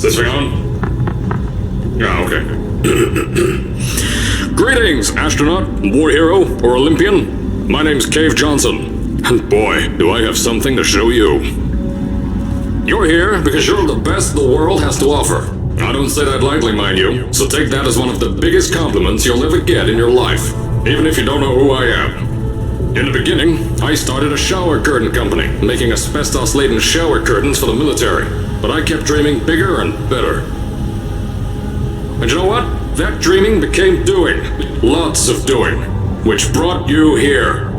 this thing on? Yeah, okay. Greetings, astronaut, war hero, or Olympian. My name's Cave Johnson, and boy, do I have something to show you. You're here because you're the best the world has to offer. I don't say that lightly, mind you, so take that as one of the biggest compliments you'll ever get in your life, even if you don't know who I am. In the beginning, I started a shower curtain company, making asbestos-laden shower curtains for the military, but I kept dreaming bigger and better. And you know what? That dreaming became doing. Lots of doing. Which brought you here.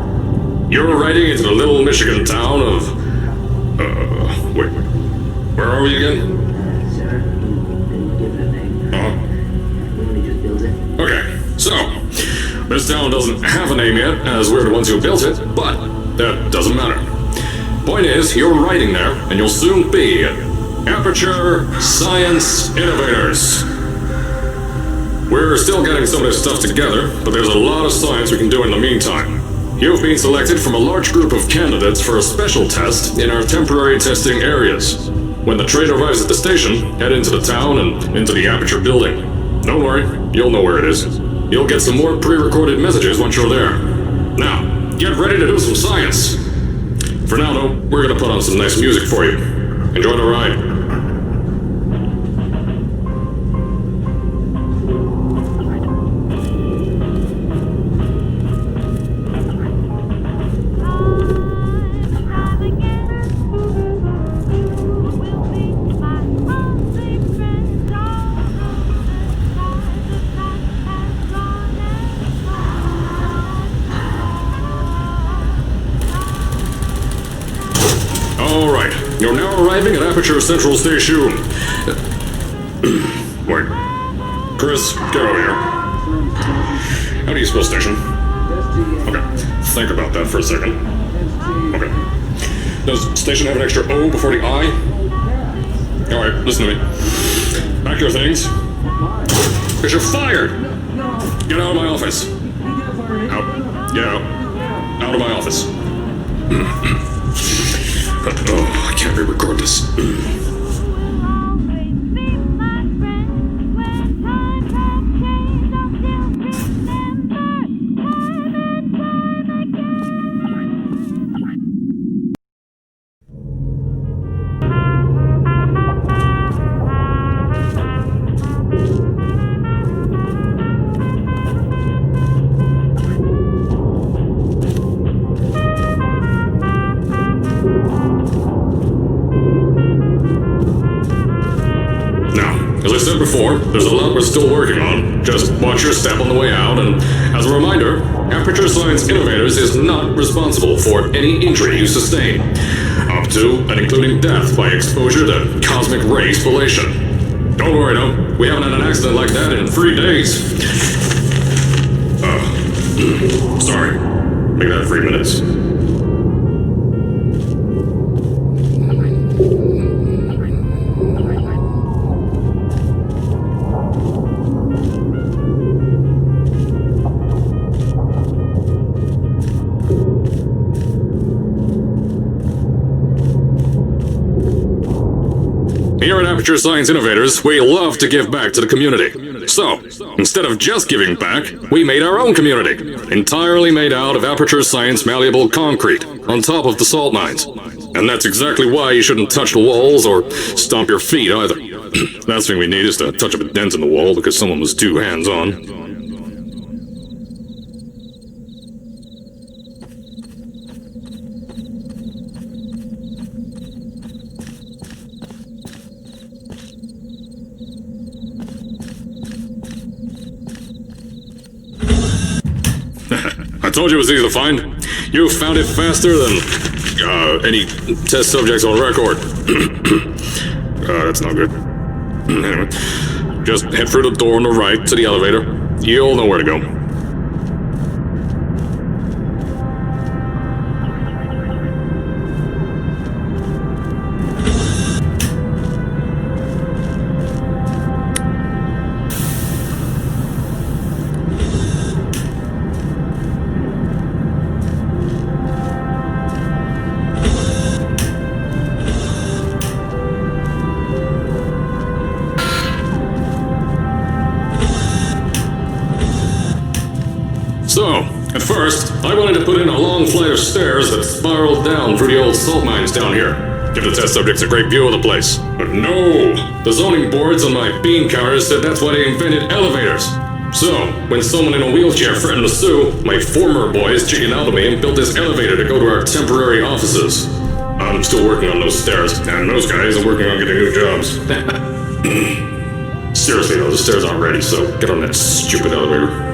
You're riding into the little Michigan town of... wait. Where are we again? Okay, so... this town doesn't have a name yet, as we're the ones who built it, but that doesn't matter. Point is, you're riding there, and you'll soon be at Aperture Science Innovators. We're still getting some of this stuff together, but there's a lot of science we can do in the meantime. You've been selected from a large group of candidates for a special test in our temporary testing areas. When the train arrives at the station, head into the town and into the Aperture building. Don't worry, you'll know where it is. You'll get some more pre-recorded messages once you're there. Now, get ready to do some science. For now, though, we're gonna put on some nice music for you. Enjoy the ride. Alright, you're now arriving at Aperture Central Station. Wait. Chris, get over here. How do you spell station? Okay, think about that for a second. Okay. Does station have an extra O before the I? Alright, listen to me. Pack your things. Because you're fired! Get out of my office. Out. Get out. Out of my office. Oh, I can't re-record this. As I said before, there's a lot we're still working on. Just watch your step on the way out, and as a reminder, Aperture Science Innovators is not responsible for any injury you sustain, up to and including death by exposure to cosmic ray spallation. Don't worry, though, we haven't had an accident like that in 3 days. Sorry. Make that 3 minutes. Here at Aperture Science Innovators, we love to give back to the community. So, instead of just giving back, we made our own community, entirely made out of Aperture Science malleable concrete, on top of the salt mines. And that's exactly why you shouldn't touch the walls or stomp your feet either. Last thing we need is to touch up a dent in the wall because someone was too hands-on. I told you it was easy to find. You found it faster than any test subjects on record. That's not good. Anyway, just head through the door on the right to the elevator. You'll know where to go. At first, I wanted to put in a long flight of stairs that spiraled down through the old salt mines down here. Give the test subjects a great view of the place. But no! The zoning boards on my bean counters said that's why they invented elevators. So, when someone in a wheelchair threatened to sue, my former boys chickened out of me and built this elevator to go to our temporary offices. I'm still working on those stairs, and those guys are working on getting new jobs. Seriously though, the stairs aren't ready, so get on that stupid elevator.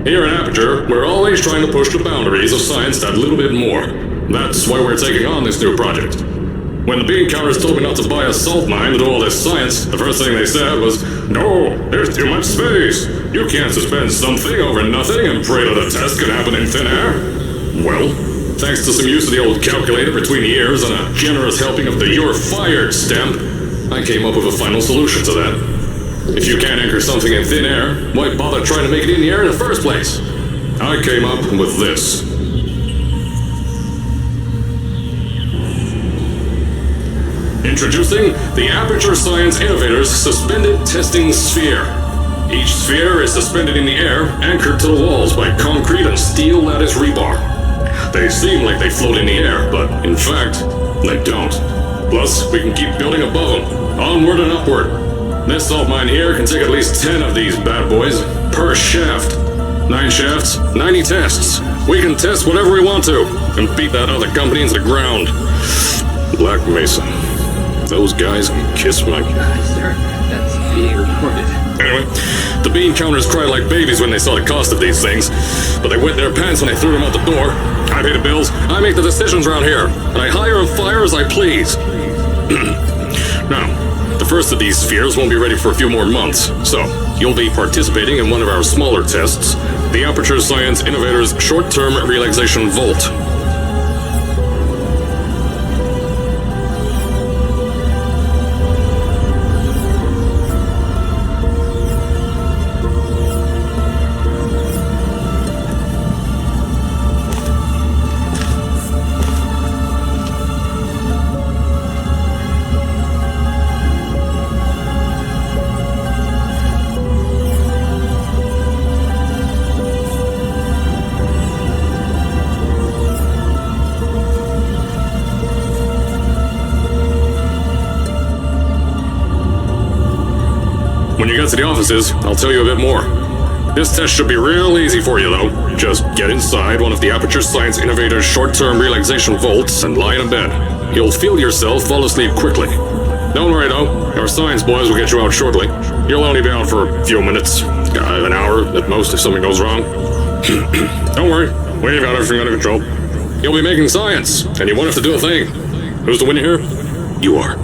Here at Aperture, we're always trying to push the boundaries of science that little bit more. That's why we're taking on this new project. When the bean counters told me not to buy a salt mine to do all this science, the first thing they said was, "No, there's too much space. You can't suspend something over nothing and pray that a test can happen in thin air." Well, thanks to some use of the old calculator between the ears and a generous helping of the "You're Fired" stamp, I came up with a final solution to that. If you can't anchor something in thin air, why bother trying to make it in the air in the first place? I came up with this. Introducing the Aperture Science Innovators Suspended Testing Sphere. Each sphere is suspended in the air, anchored to the walls by concrete and steel lattice rebar. They seem like they float in the air, but in fact, they don't. Plus, we can keep building above them, onward and upward. This salt mine here can take at least 10 of these bad boys per shaft. 9 shafts, 90 tests. We can test whatever we want to and beat that other company into the ground. Black Mesa. Those guys can kiss my... Sir, that's being recorded. Anyway, the bean counters cried like babies when they saw the cost of these things, but they wet their pants when I threw them out the door. I pay the bills, I make the decisions around here, and I hire and fire as I please. Now, the first of these spheres won't be ready for a few more months, so you'll be participating in one of our smaller tests, the Aperture Science Innovators Short-Term Relaxation Vault. When you get to the offices, I'll tell you a bit more. This test should be real easy for you, though. Just get inside one of the Aperture Science Innovators short-term relaxation vaults and lie in a bed. You'll feel yourself fall asleep quickly. Don't worry, though. Our science boys will get you out shortly. You'll only be out for a few minutes. An hour at most if something goes wrong. Don't worry. We've got everything under control. You'll be making science, and you won't have to do a thing. Who's the winner here? You are.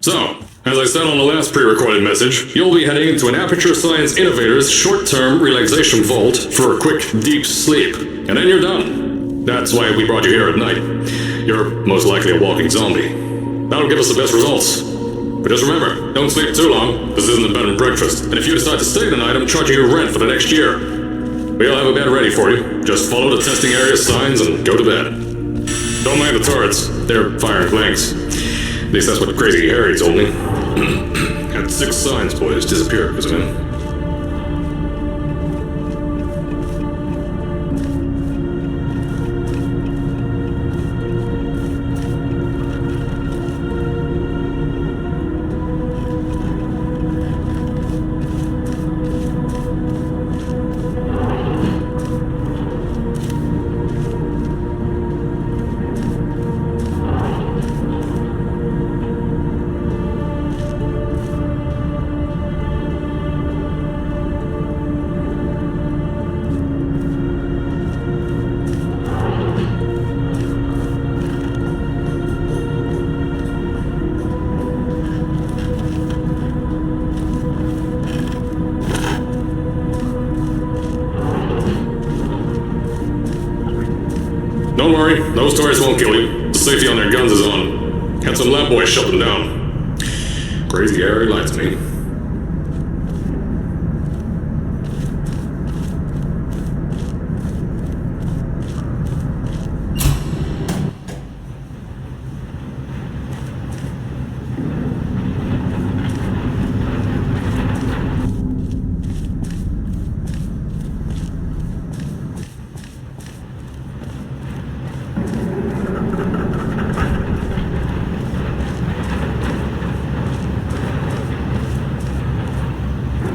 So, as I said on the last pre-recorded message, you'll be heading into an Aperture Science Innovators short-term relaxation vault for a quick, deep sleep, and then you're done. That's why we brought you here at night. You're most likely a walking zombie. That'll give us the best results. But just remember, don't sleep too long. This isn't a bed and breakfast, and if you decide to stay the night, I'm charging you rent for the next year. We'll have a bed ready for you. Just follow the testing area signs and go to bed. Don't mind the turrets. They're firing blanks. At least that's what Crazy Harry told me. Had 6 science boys disappear because of him. those turrets won't kill you. The safety on their guns is on. Had some lab boys shut them down. Crazy airy lights to me.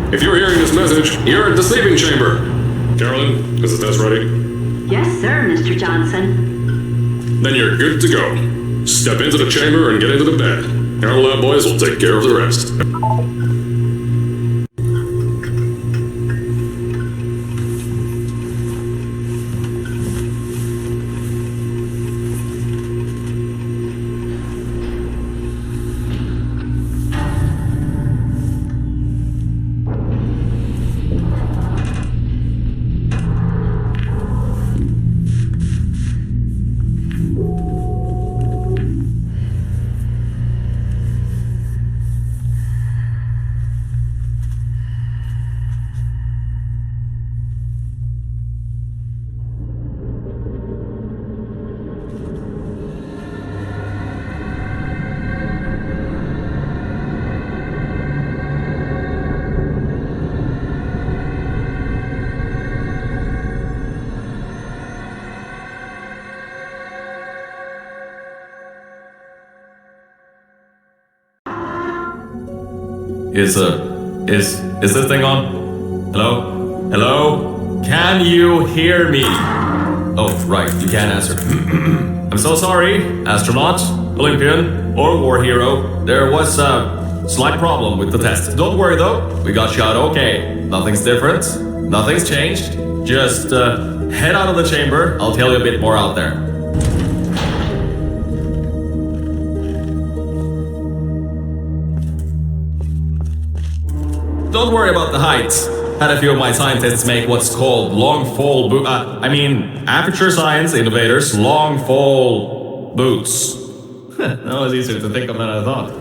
If you're hearing this message, you're at the sleeping chamber. Carolyn, is the test ready? Yes, sir, Mr. Johnson. Then you're good to go. Step into the chamber and get into the bed. Our lab boys will take care of the rest. Is this thing on? Hello? Hello? Can you hear me? Oh, right, you can't answer. I'm so sorry, astronaut, Olympian, or war hero. There was a slight problem with the test. Don't worry though, we got shot okay. Nothing's different, nothing's changed. Just head out of the chamber, I'll tell you a bit more out there. Don't worry about the height. Had a few of my scientists make what's called long fall aperture science innovators, long fall boots. That was easier to think of than I thought.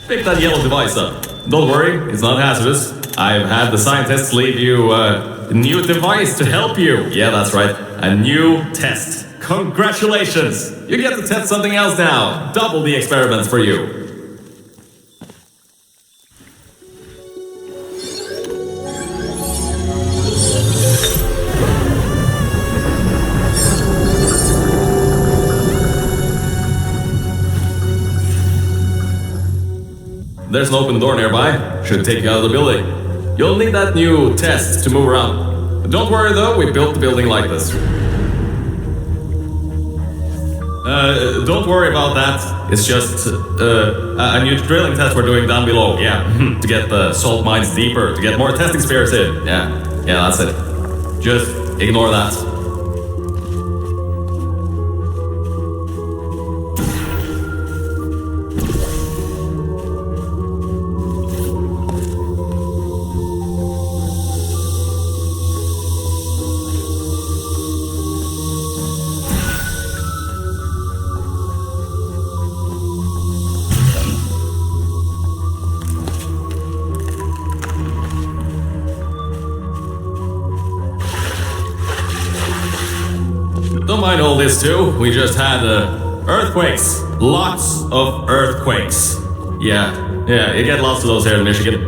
Pick that yellow device up. Don't worry, it's not hazardous. I've had the scientists leave you a new device to help you. Yeah, that's right. A new test. Congratulations! You get to test something else now. Double the experiments for you. There's an open door nearby. Should take you out of the building. You'll need that new test to move around. Don't worry though, we built the building like this. Don't worry about that. It's just a new drilling test we're doing down below. Yeah, to get the salt mines deeper, to get more testing spares in. Yeah, that's it. Just ignore that. Don't mind all this too, we just had earthquakes. Lots of earthquakes. Yeah, you get lots of those here in Michigan.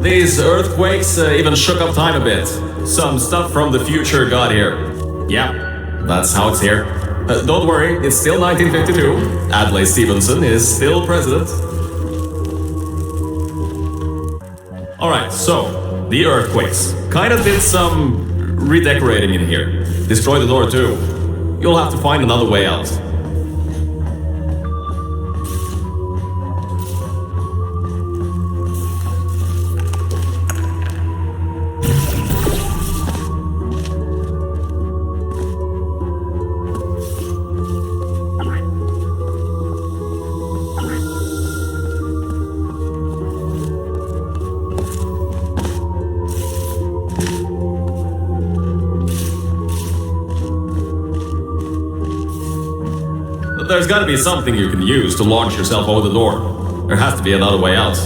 These earthquakes even shook up time a bit. Some stuff from the future got here. Yeah, that's how it's here. Don't worry, it's still 1952. Adlai Stevenson is still president. Alright, so, the earthquakes. Kind of did some redecorating in here. Destroyed the door too. You'll have to find another way out. there's gotta be something you can use to launch yourself over the door. There has to be another way out.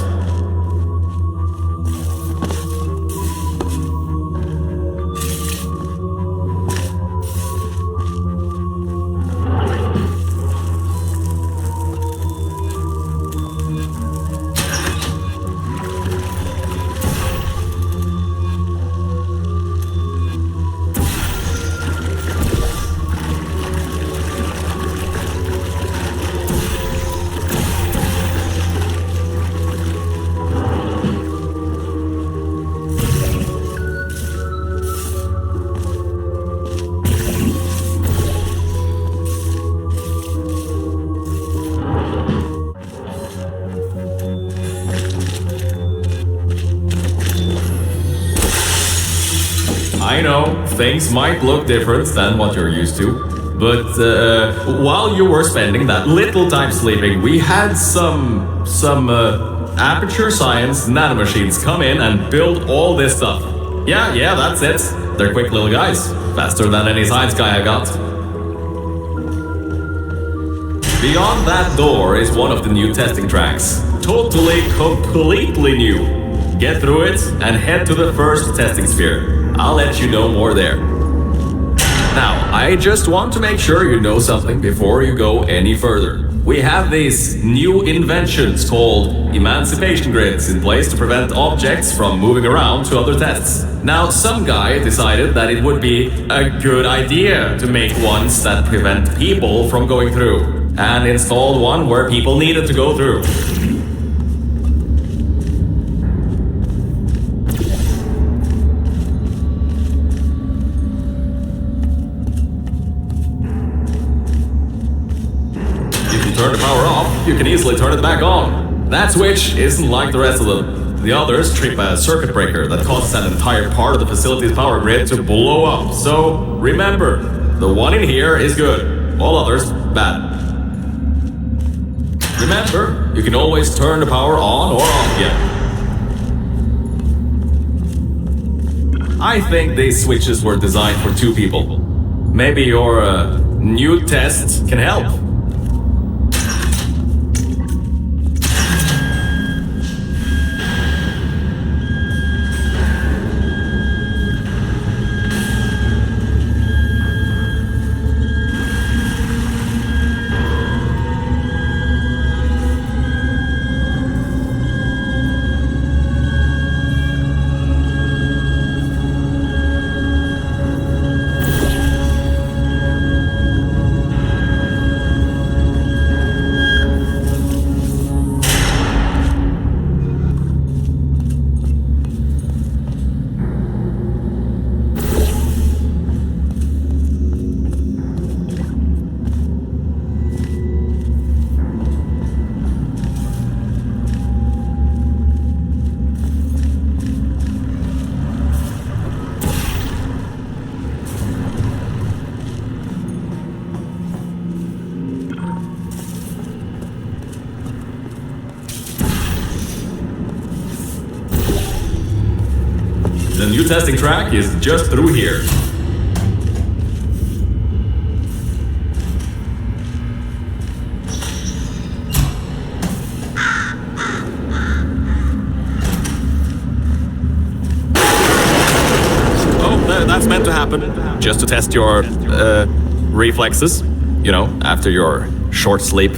I know, things might look different than what you're used to, but while you were spending that little time sleeping, we had some Aperture Science nanomachines come in and build all this stuff. Yeah, that's it. They're quick little guys, faster than any science guy I got. Beyond that door is one of the new testing tracks. Totally, completely new. Get through it and head to the first testing sphere. I'll let you know more there. Now, I just want to make sure you know something before you go any further. We have these new inventions called emancipation grids in place to prevent objects from moving around to other tests. Now, some guy decided that it would be a good idea to make ones that prevent people from going through, and installed one where people needed to go through. Turn the power off, you can easily turn it back on. That switch isn't like the rest of them. The others trip a circuit breaker that causes an entire part of the facility's power grid to blow up. So remember, the one in here is good, all others bad. Remember, you can always turn the power on or off again. I think these switches were designed for two people. Maybe your new test can help. The new testing track is just through here. Oh, that's meant to happen. Just to test your reflexes, you know, after your short sleep.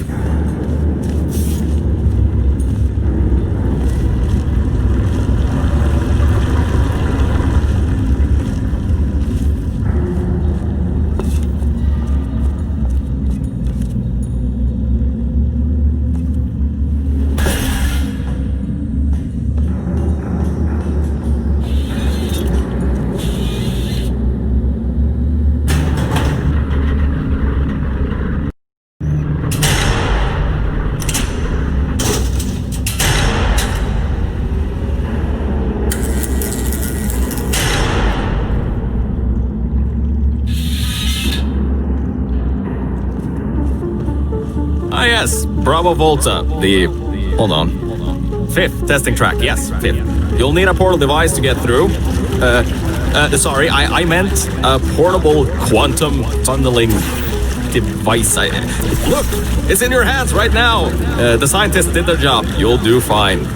Ah yes, Bravo Volta, hold on, fifth testing track, yes, fifth. You'll need a portal device to get through. Sorry, I meant a portable quantum tunneling device. Look, it's in your hands right now. The scientists did their job. You'll do fine.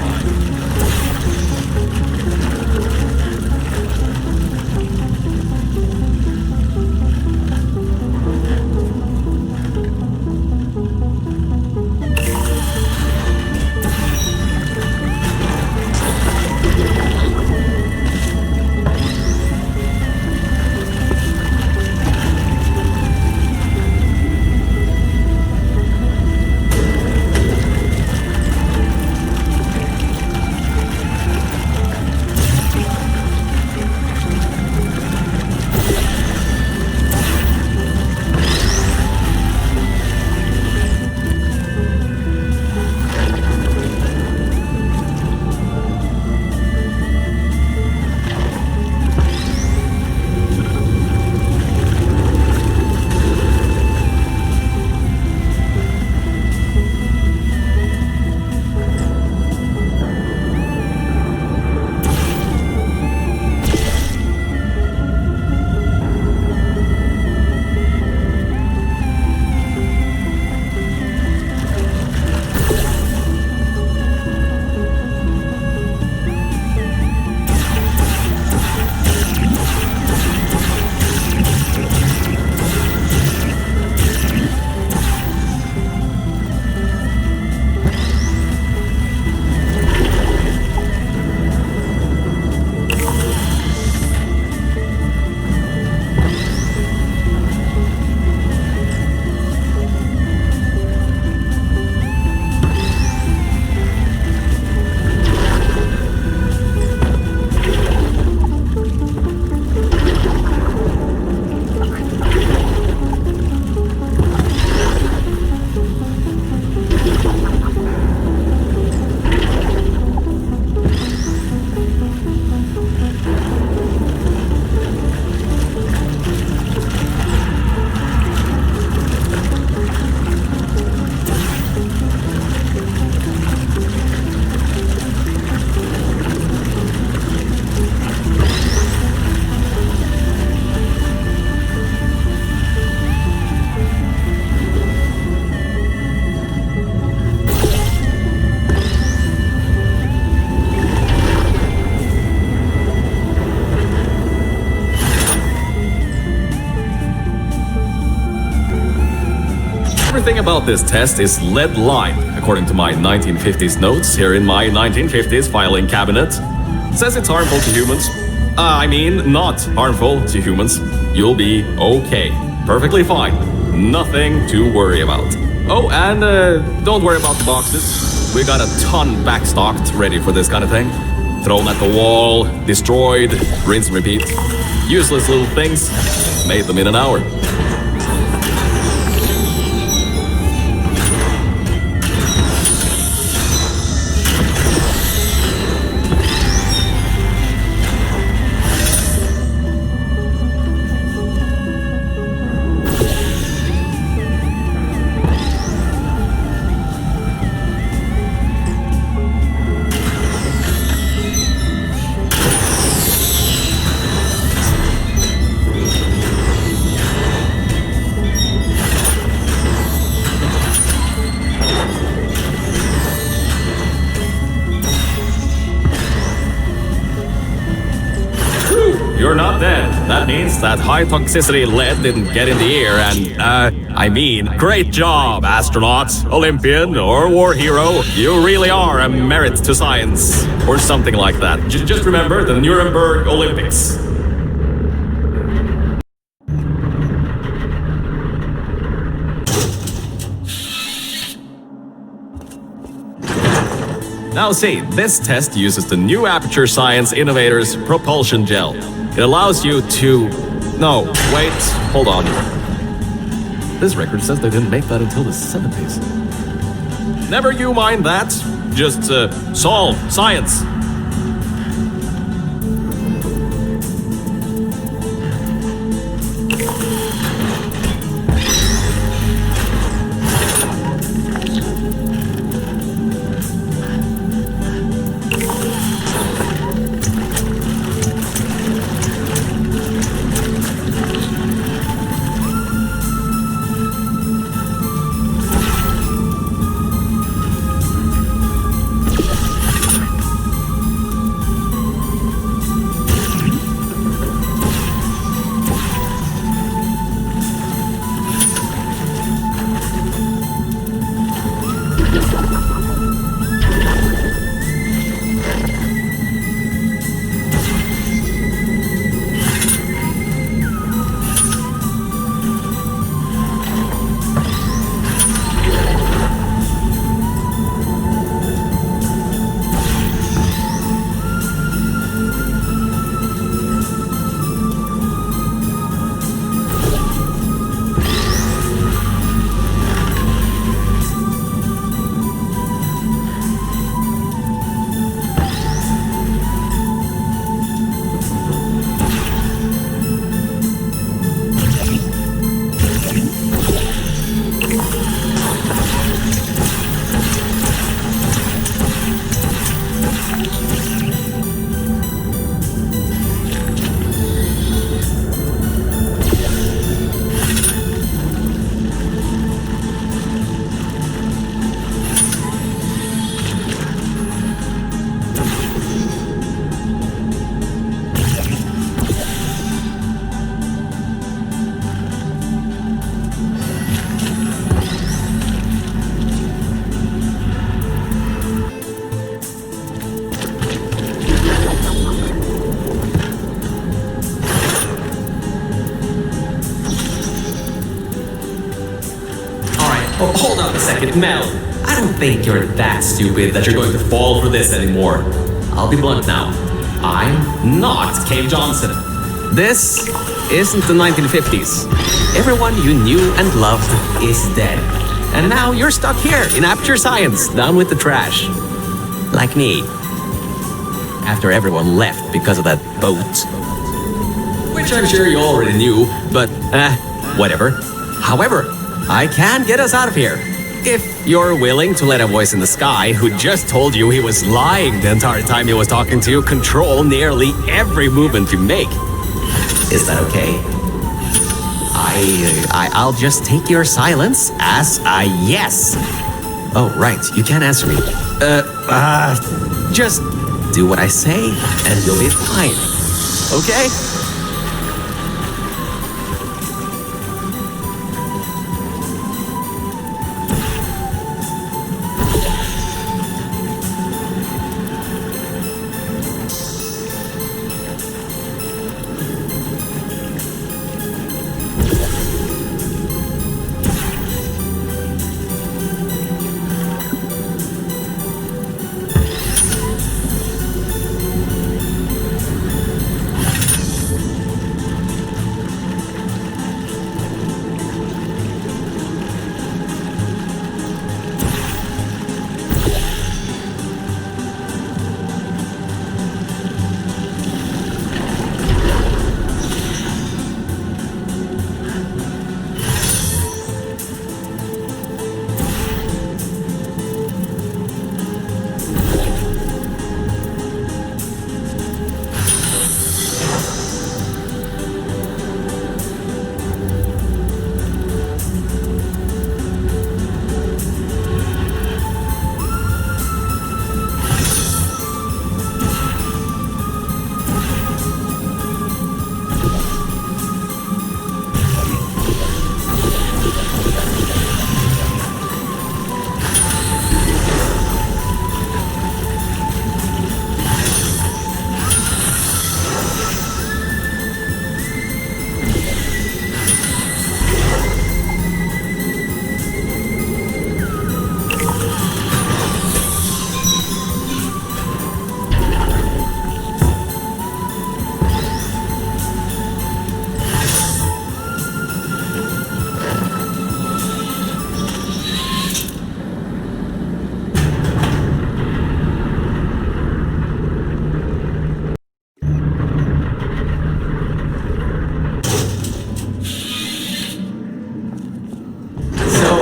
Everything about this test is lead-lined, according to my 1950s notes here in my 1950s filing cabinet. Says it's harmful to humans. I mean, not harmful to humans. You'll be okay. Perfectly fine. Nothing to worry about. Oh, and don't worry about the boxes. We got a ton backstocked ready for this kind of thing. Thrown at the wall, destroyed, rinse and repeat. Useless little things. Made them in an hour. You're not dead. That means that high toxicity lead didn't get in the air and, I mean, great job, astronaut, Olympian, or war hero. You really are a merit to science. Or something like that. Just remember the Nuremberg Olympics. Now see, this test uses the new Aperture Science Innovators Propulsion Gel. It allows you to... No, wait, hold on. This record says they didn't make that until the 70s. Never you mind that. Just, solve science. Oh, hold on a second, Mel. I don't think you're that stupid that you're going to fall for this anymore. I'll be blunt now. I'm not Cave Johnson. This isn't the 1950s. Everyone you knew and loved is dead. And now you're stuck here in Aperture Science, down with the trash. Like me. After everyone left because of that boat. Which I'm sure you already knew, but whatever. However, I can get us out of here. If you're willing to let a voice in the sky who just told you he was lying the entire time he was talking to you control nearly every movement you make. Is that okay? I'll just take your silence as a yes. Oh, right, you can't answer me. Just do what I say and you'll be fine. Okay?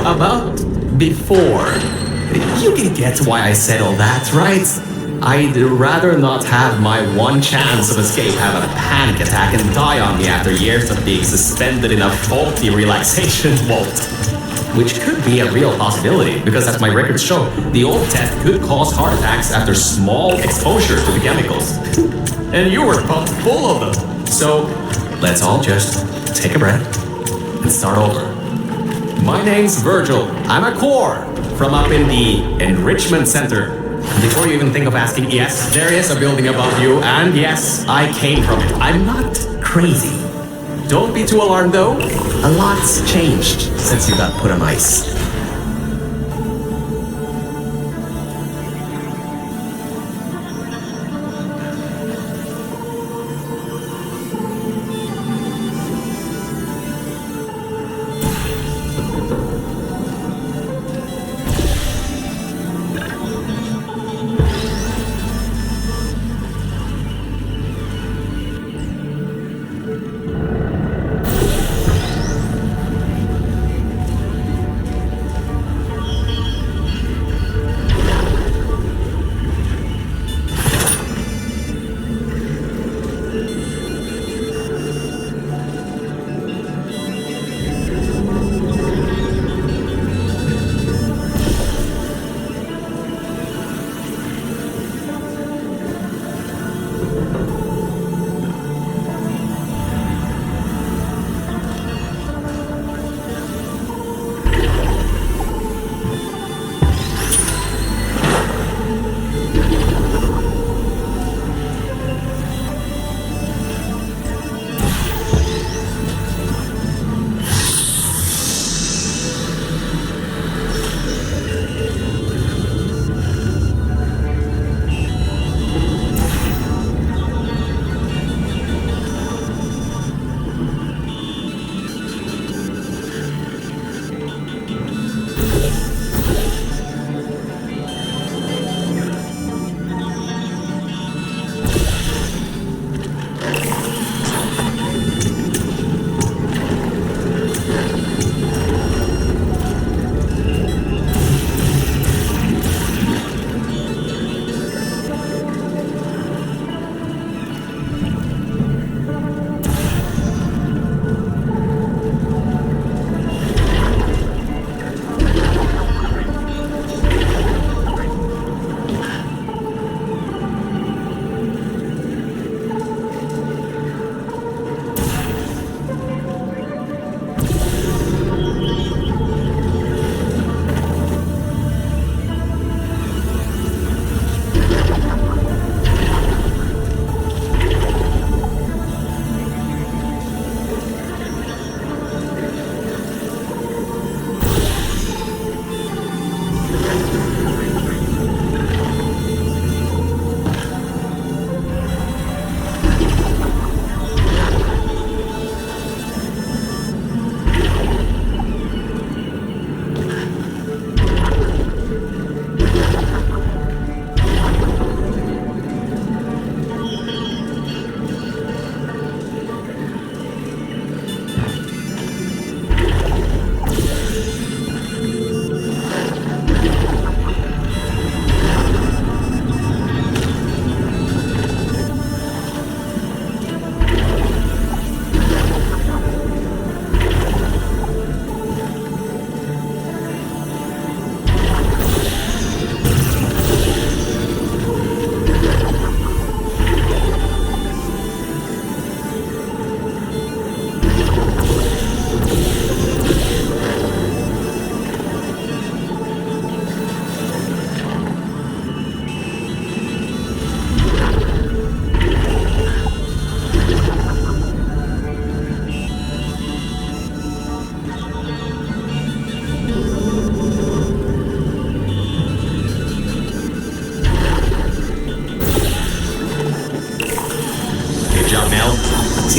About before. You can get why I said all that, right? I'd rather not have my one chance of escape have a panic attack and die on me after years of being suspended in a faulty relaxation vault. Which could be a real possibility, because as my records show, the old test could cause heart attacks after small exposure to the chemicals. And you were pumped full of them. So, let's all just take a breath and start over. My name's Virgil. I'm a core from up in the Enrichment Center. Before you even think of asking, yes, there is a building above you, and yes, I came from it. I'm not crazy. Don't be too alarmed though. A lot's changed since you got put on ice.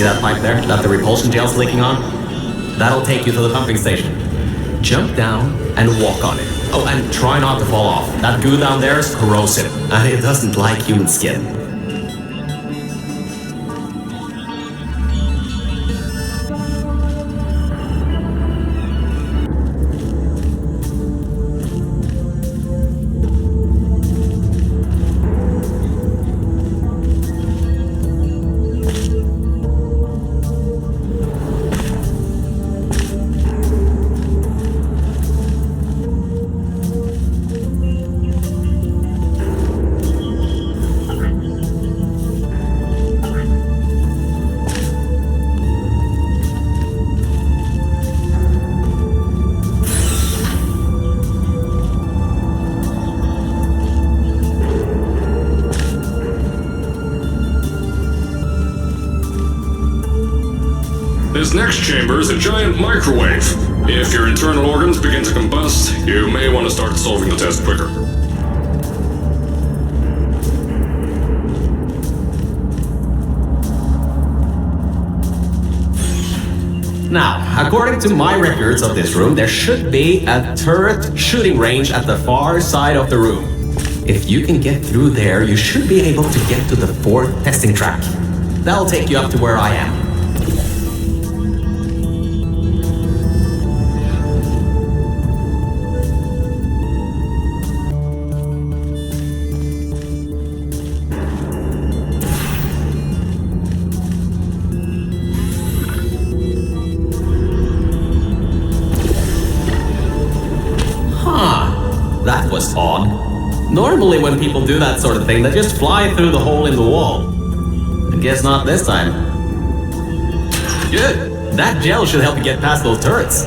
See that pipe there that the repulsion gel's leaking on? That'll take you to the pumping station. Jump down and walk on it. Oh, and try not to fall off. That goo down there is corrosive, and it doesn't like human skin. This next chamber is a giant microwave. If your internal organs begin to combust, you may want to start solving the test quicker. Now, according to my records of this room, there should be a turret shooting range at the far side of the room. If you can get through there, you should be able to get to the 4th testing track. That'll take you up to where I am. That was odd. Normally when people do that sort of thing, they just fly through the hole in the wall. I guess not this time. Good! That gel should help you get past those turrets.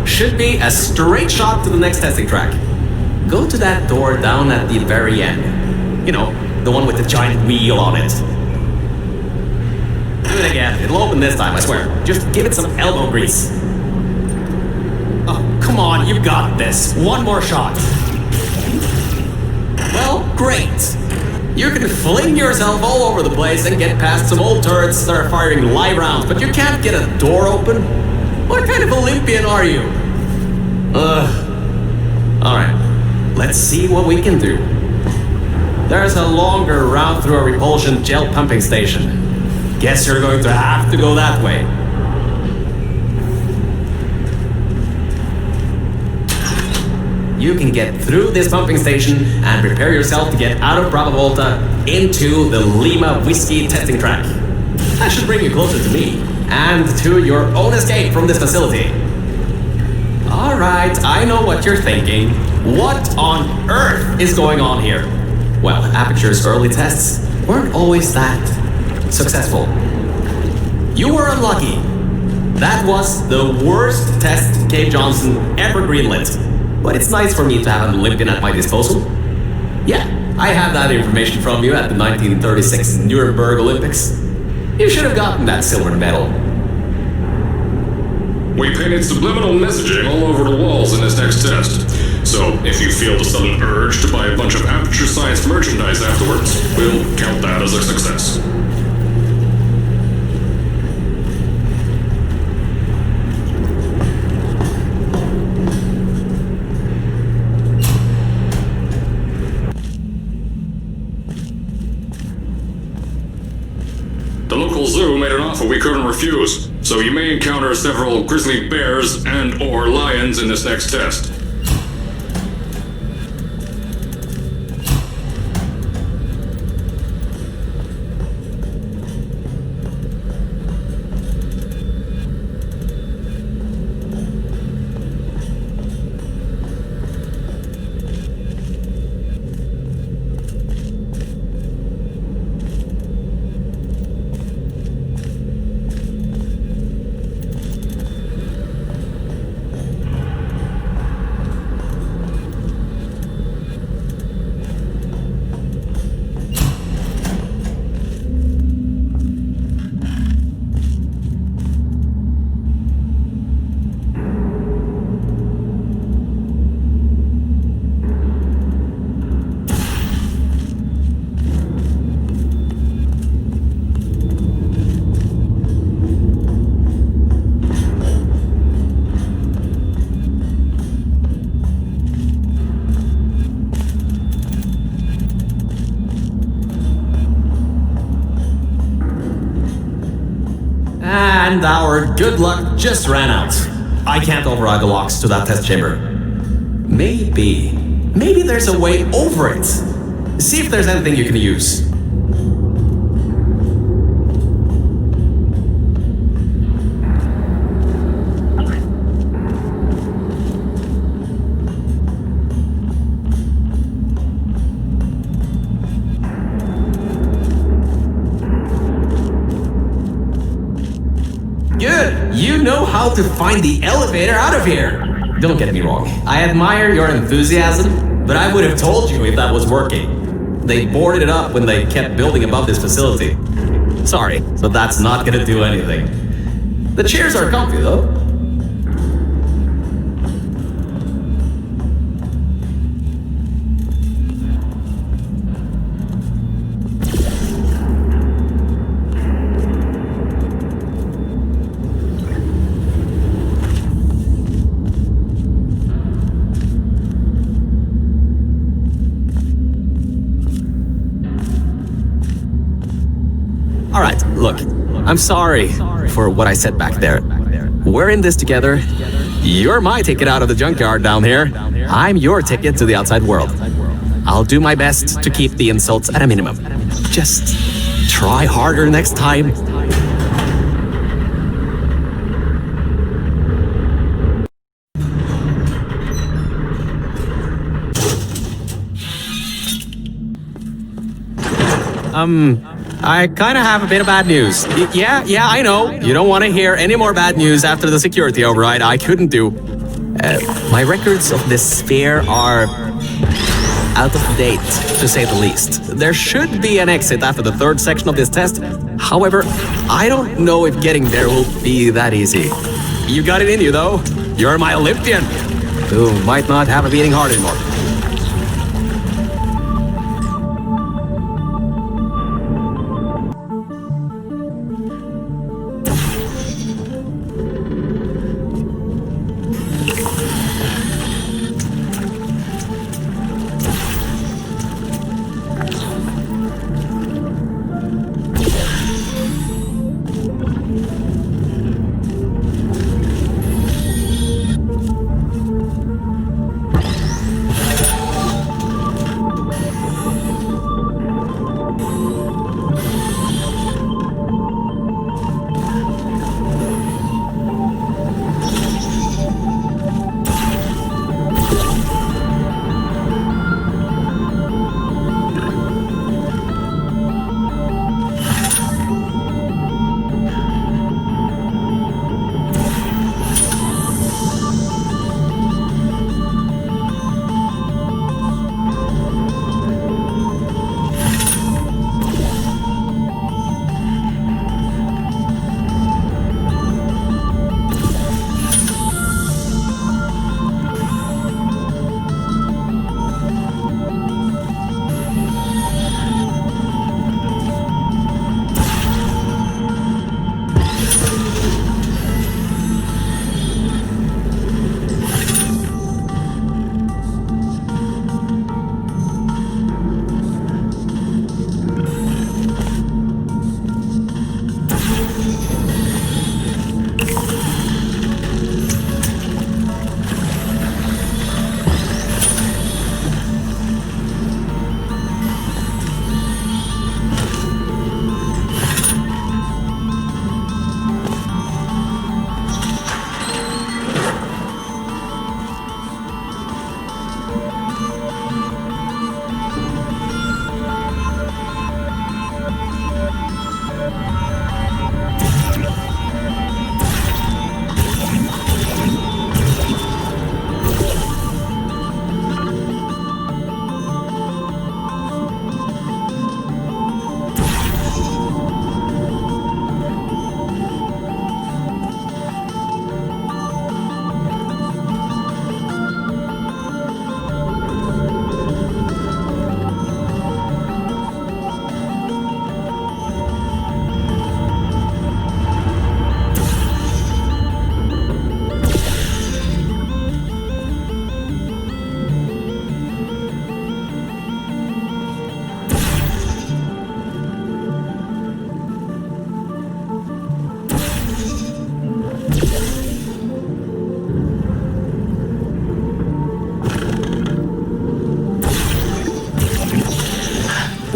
Should be a straight shot to the next testing track. Go to that door down at the very end. You know, the one with the giant wheel on it. Do it again. It'll open this time, I swear. Just give it some elbow grease. Oh, come on, you've got this. One more shot. Well, great. You can fling yourself all over the place and get past some old turrets that are firing live rounds, but you can't get a door open? What kind of Olympian are you? Alright, let's see what we can do. There's a longer route through a repulsion gel pumping station. Guess you're going to have to go that way. You can get through this pumping station and prepare yourself to get out of Bravo Volta into the Lima Whiskey testing track. That should bring you closer to me and to your own escape from this facility. Alright, I know what you're thinking. What on earth is going on here? Well, Aperture's early tests weren't always that successful. You were unlucky. That was the worst test Cave Johnson ever greenlit. But it's nice for me to have an Olympian at my disposal. Yeah, I have that information from you at the 1936 Nuremberg Olympics. You should have gotten that silver medal. We painted subliminal messaging all over the walls in this next test. So, if you feel the sudden urge to buy a bunch of Aperture Science merchandise afterwards, we'll count that as a success. The local zoo made an offer we couldn't refuse, so you may encounter several grizzly bears and/or lions in this next test. And our good luck just ran out. I can't override the locks to that test chamber. Maybe there's a way over it. See if there's anything you can use. Good! You know how to find the elevator out of here! Don't get me wrong, I admire your enthusiasm, but I would have told you if that was working. They boarded it up when they kept building above this facility. Sorry, but that's not gonna do anything. The chairs are comfy though. Alright, look, I'm sorry for what I said back there. We're in this together. You're my ticket out of the junkyard down here. I'm your ticket to the outside world. I'll do my best to keep the insults at a minimum. Just try harder next time. I kind of have a bit of bad news. Yeah, I know. You don't want to hear any more bad news after the security override. I couldn't do. My records of this sphere are out of date, to say the least. There should be an exit after the third section of this test. However, I don't know if getting there will be that easy. You got it in you, though. You're my Olympian, who might not have a beating heart anymore.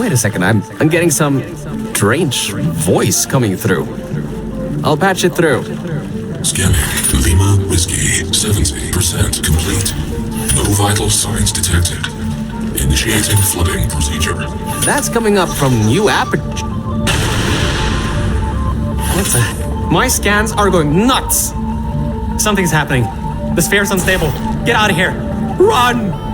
Wait a second, I'm getting some strange voice coming through. I'll patch it through. Scanning. Lima Whiskey. 70% complete. No vital signs detected. Initiating flooding procedure. That's coming up from new aperture. What's that? My scans are going nuts. Something's happening. The sphere's unstable. Get out of here. Run!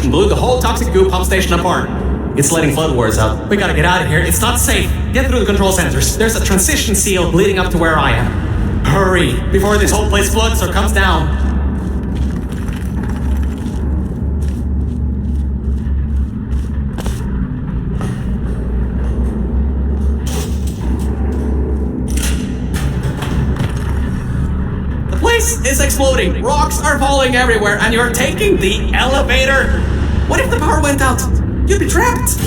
Blew the whole toxic goo pump station apart. It's letting flood wars out. We gotta get out of here. It's not safe. Get through the control centers. There's a transition seal leading up to where I am. Hurry, before this whole place floods or comes down. The place is exploding. Rocks are falling everywhere, and you're taking the elevator. What if the power went out? You'd be trapped!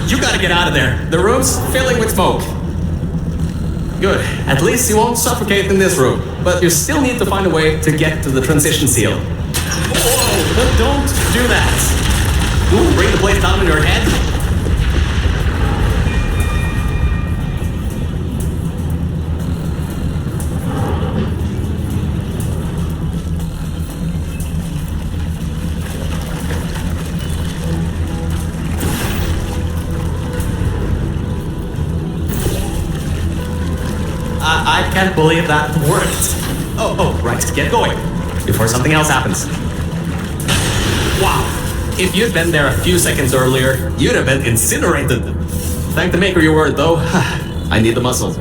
You gotta get out of there. The room's filling with smoke. Good. At least you won't suffocate in this room. But you still need to find a way to get to the transition seal. Whoa, but don't do that. Ooh, bring the place down on your head. I can't believe that worked. Oh, right, get going, before something else happens. Wow, If you'd been there a few seconds earlier, you'd have been incinerated. Thank the maker your word, though. I need the muscle.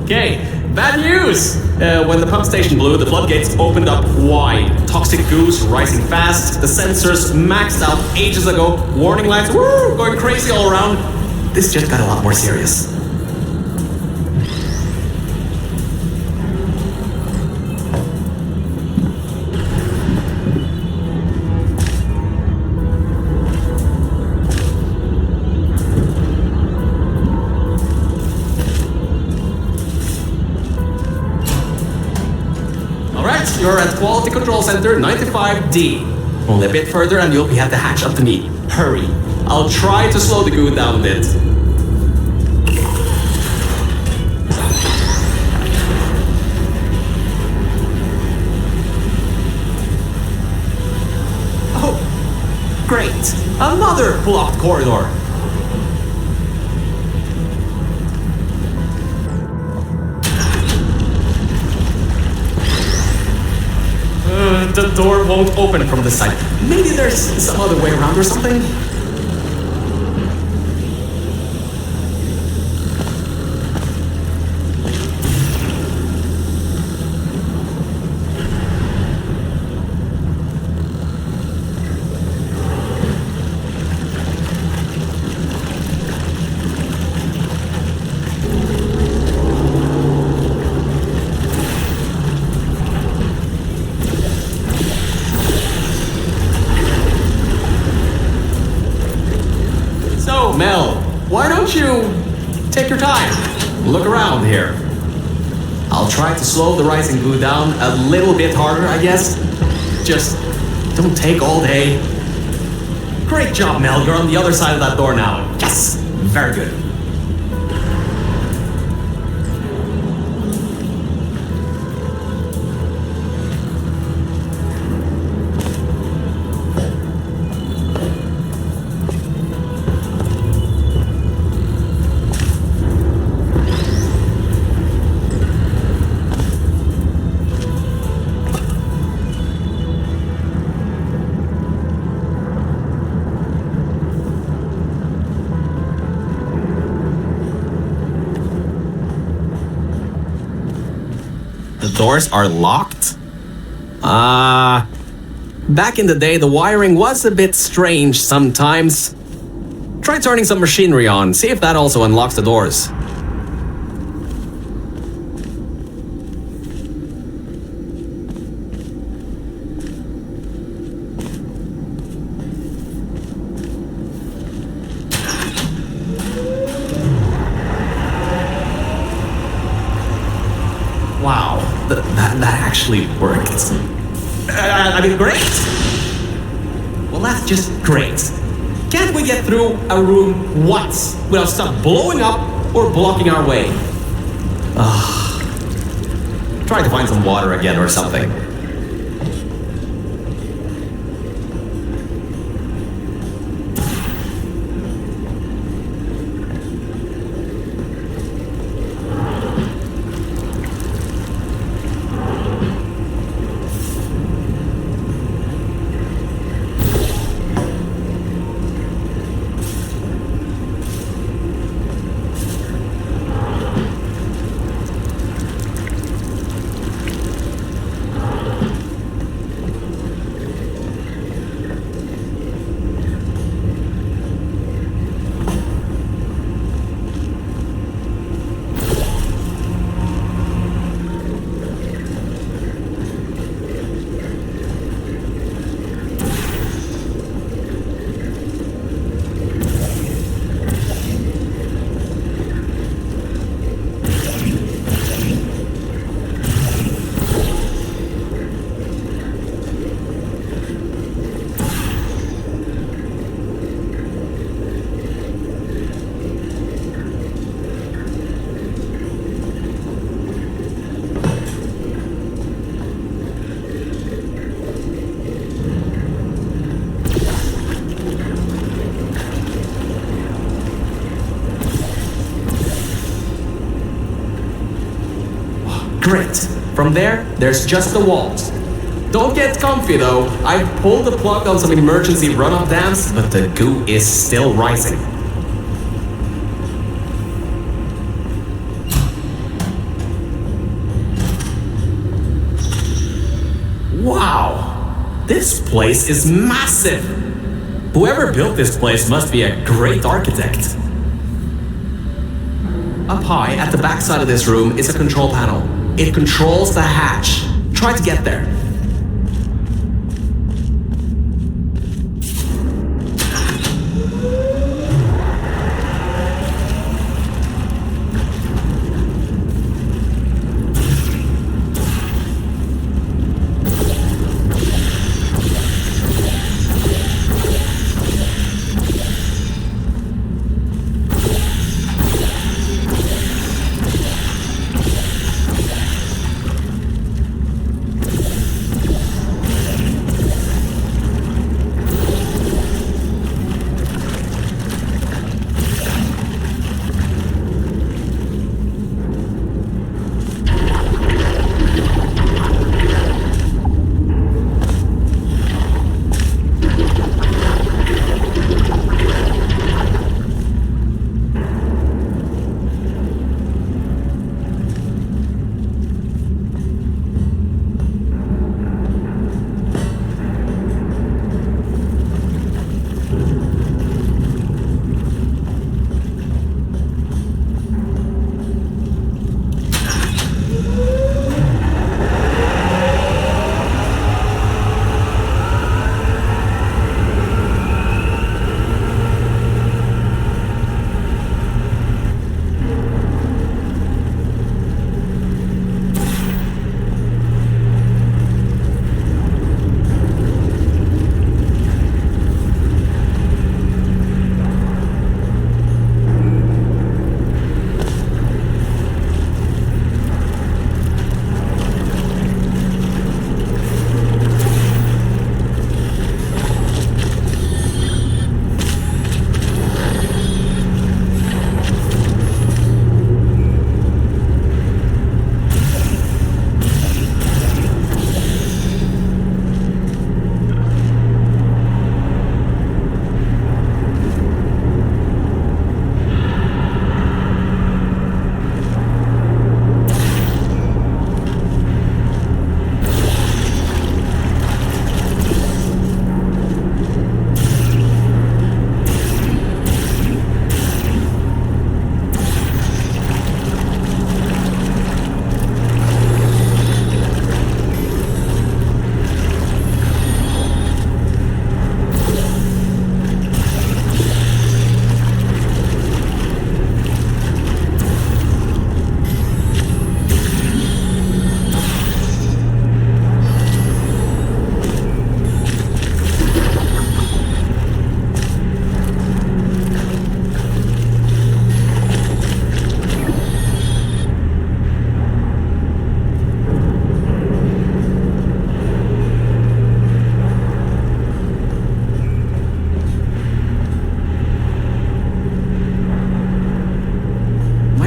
Okay, bad news! When the pump station blew, the floodgates opened up wide. Toxic goos rising fast, the sensors maxed out ages ago, warning lights going crazy all around. This just got a lot more serious. You're at Quality Control Center 95D. Only a bit further and you'll be at the hatch up to me. Hurry. I'll try to slow the goo down a bit. Oh, great. Another blocked corridor. The door won't open from this side. Maybe there's some other way around or something? Mel, why don't you take your time? Look around here. I'll try to slow the rising goo down a little bit harder, I guess. Just don't take all day. Great job, Mel. You're on the other side of that door now. Yes! Very good. The doors are locked? Back in the day, the wiring was a bit strange sometimes. Try turning some machinery on, see if that also unlocks the doors. Wow, that actually worked. I mean, great! Well, that's just great. Can't we get through a room once without stuff blowing up or blocking our way? Try to find some water again or something. Great. From there, there's just the walls. Don't get comfy though. I've pulled the plug on some emergency runoff dams, but the goo is still rising. Wow! This place is massive! Whoever built this place must be a great architect. Up high, at the back side of this room, is a control panel. It controls the hatch. Try to get there.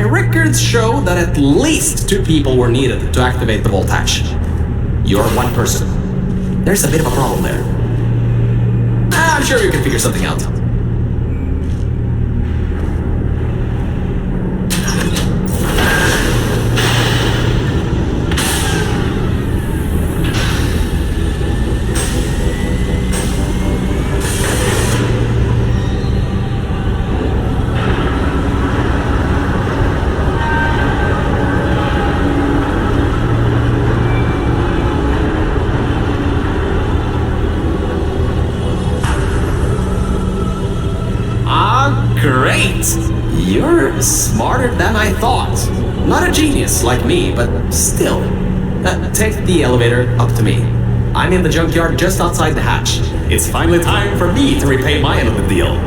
Records show that at least 2 people were needed to activate the vault hatch. You're one person. There's a bit of a problem there. I'm sure you can figure something out. Great! You're smarter than I thought. Not a genius like me, but still. Take the elevator up to me. I'm in the junkyard just outside the hatch. It's finally time for me to repay my end of the deal.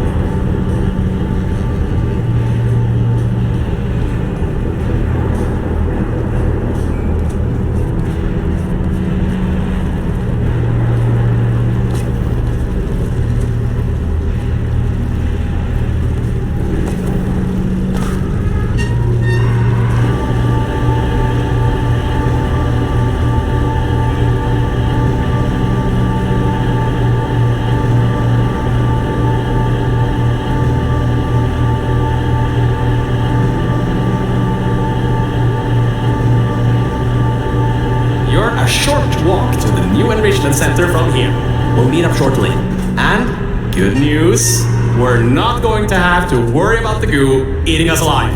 direct walk to the new enrichment center from here. We'll meet up shortly. And good news, we're not going to have to worry about the goo eating us alive.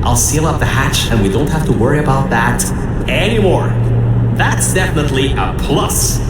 I'll seal up the hatch and we don't have to worry about that anymore. That's definitely a plus.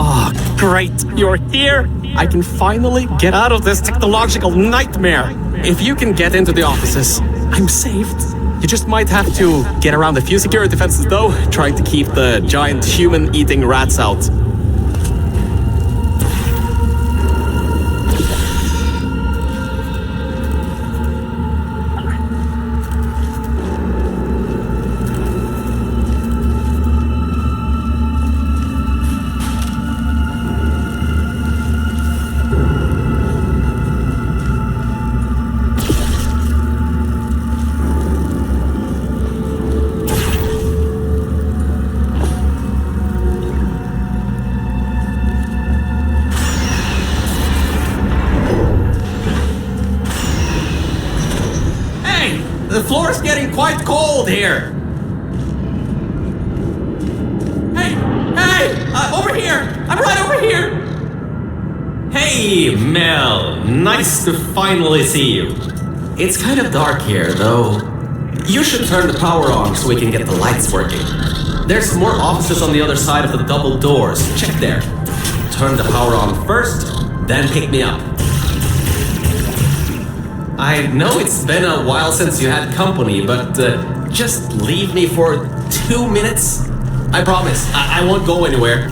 Oh, great, you're here! I can finally get out of this technological nightmare! If you can get into the offices, I'm saved. You just might have to get around a few security fences though, trying to keep the giant human-eating rats out. The floor's getting quite cold here. Hey, over here. I'm right over here. Hey, Mel. Nice to finally see you. It's kind of dark here, though. You should turn the power on so we can get the lights working. There's more offices on the other side of the double doors. Check there. Turn the power on first, then pick me up. I know it's been a while since you had company, but just leave me for 2 minutes. I promise, I won't go anywhere.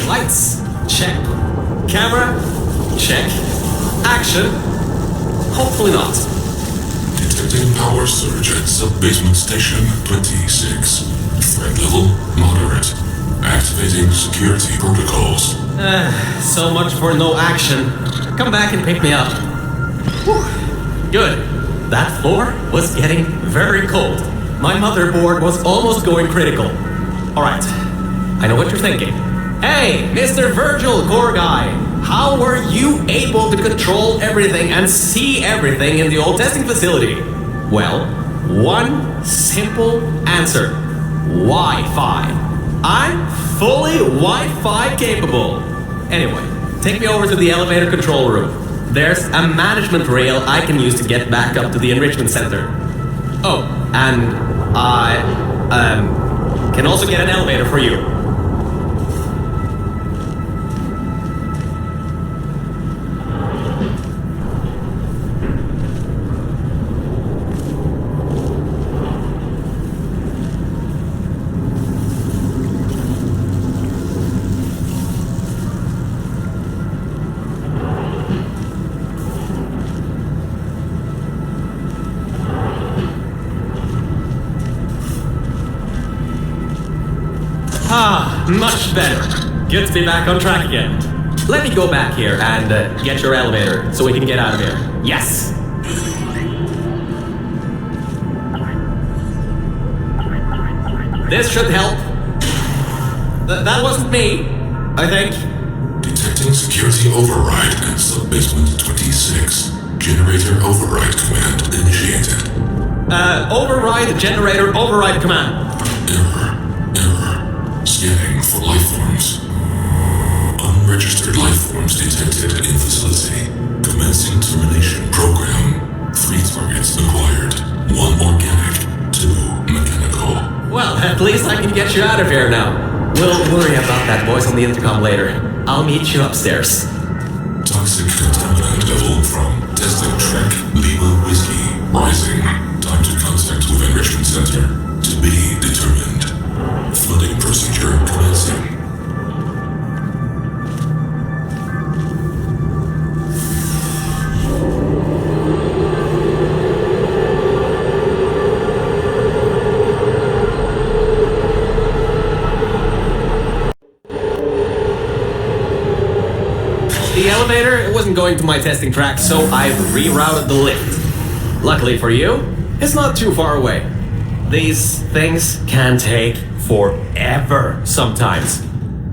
Lights, check. Camera, check. Action, hopefully not. Detecting power surge at sub-basement station 26. Threat level moderate. Activating security protocols. So much for no action. Come back and pick me up. Whew. Good. That floor was getting very cold. My motherboard was almost going critical. Alright, I know what you're thinking. Hey, Mr. Virgil, core guy. How were you able to control everything and see everything in the old testing facility? Well, one simple answer. Wi-Fi. I'm fully Wi-Fi capable. Anyway, take me over to the elevator control room. There's a management rail I can use to get back up to the enrichment center. Oh, and I can also get an elevator for you. Ah, much better. Good to be back on track again. Let me go back here and get your elevator so we can get out of here. Yes! This should help. That wasn't me, I think. Detecting security override at sub-basement 26. Generator override command initiated. Override generator override command. Error. Scanning for life forms. Unregistered life forms detected in facility. Commencing termination program. 3 targets acquired. 1 organic, 2 mechanical. Well, at least I can get you out of here now. We'll worry about that voice on the intercom later. I'll meet you upstairs. Toxic contaminant level from testing track Lima Whiskey rising. Time to contact with enrichment center. To be determined. Flooding procedure commencing. The elevator it wasn't going to my testing track, so I rerouted the lift. Luckily for you, it's not too far away. These things can take forever sometimes.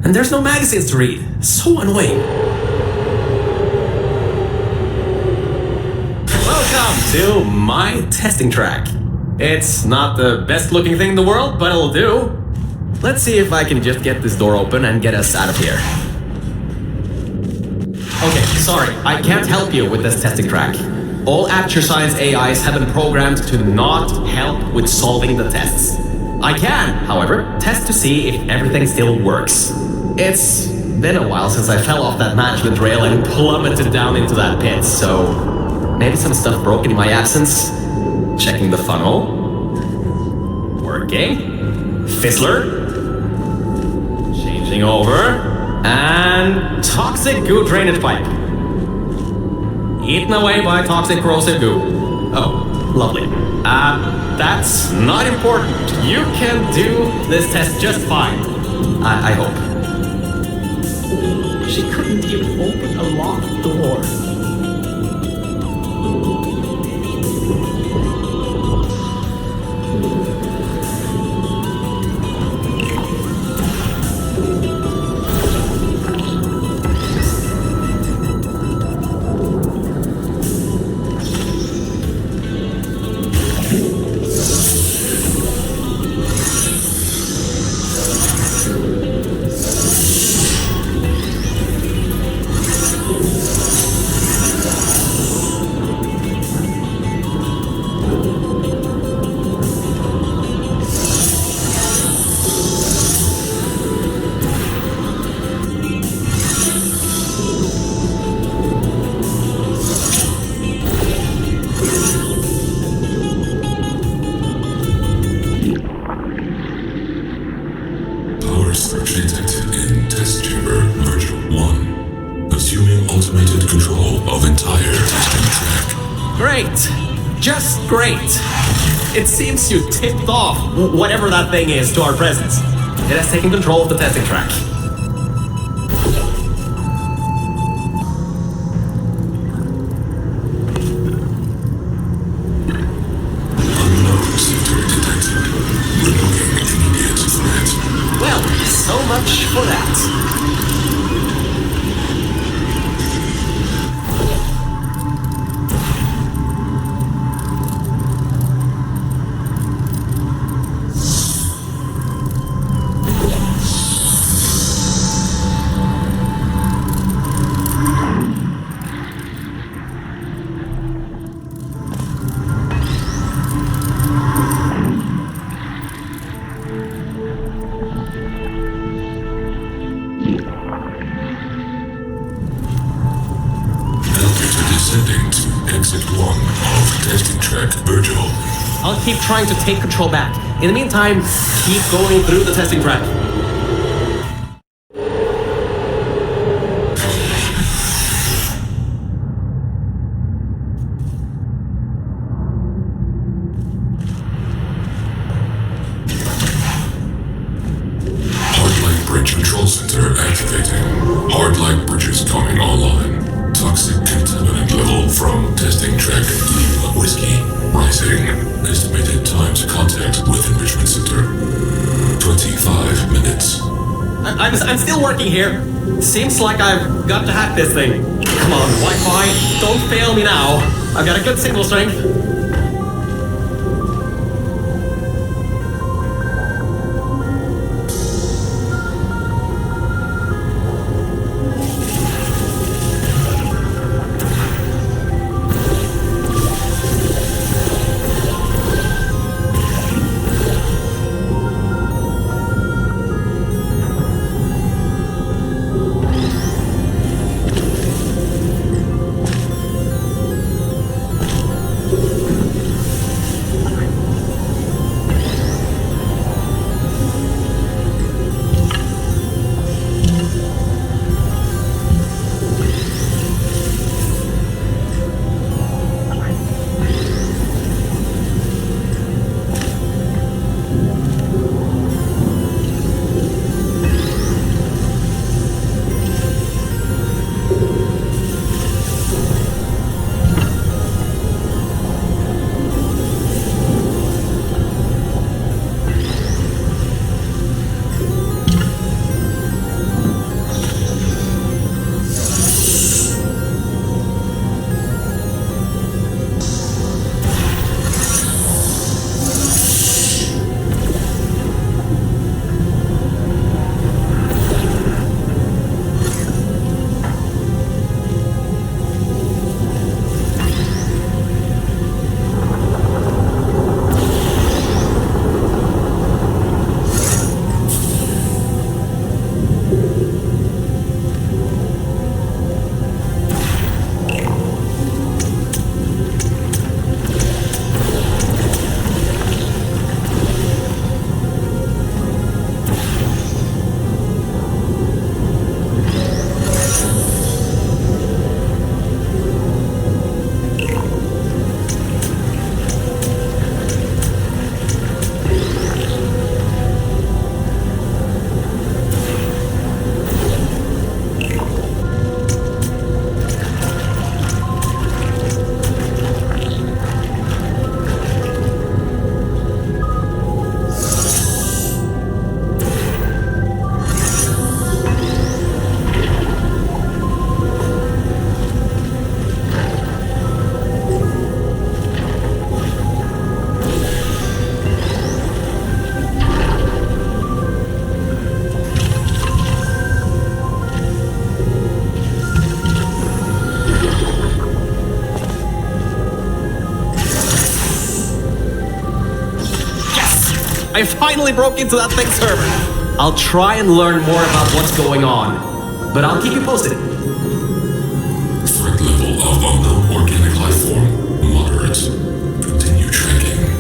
And there's no magazines to read. So annoying. Welcome to my testing track. It's not the best looking thing in the world, but it'll do. Let's see if I can just get this door open and get us out of here. Okay, sorry, I can't help you with this testing track. All Aperture Science AIs have been programmed to not help with solving the tests. I can, however, test to see if everything still works. It's been a while since I fell off that management rail and plummeted down into that pit, so maybe some stuff broke in my absence. Checking the funnel. Working. Fizzler. Changing over. And toxic goo drainage pipe. Eaten away by toxic corrosive goo. Oh, lovely. That's not important. You can do this test just fine. I hope. She couldn't even open a locked door. Detected in test chamber virtual 1. Assuming automated control of entire testing track. Great! Just great! It seems you tipped off whatever that thing is to our presence. It has taken control of the testing track. Unknown sector detected. Removing immediate threat. Well, so much for that. Descending to exit 1 of testing track virtual. I'll keep trying to take control back. In the meantime, keep going through the testing track. Hardlight bridge control center activating. Hardlight bridges coming online. Toxic contaminant level from testing track Lima Whiskey rising. Estimated time to contact with enrichment center 25 minutes. I'm still working here. Seems like I've got to hack this thing. Come on, Wi-Fi, don't fail me now. I've got a good signal strength. I finally broke into that thing's server. I'll try and learn more about what's going on, but I'll keep you posted. Threat level of unknown organic life form, moderate. Continue tracking.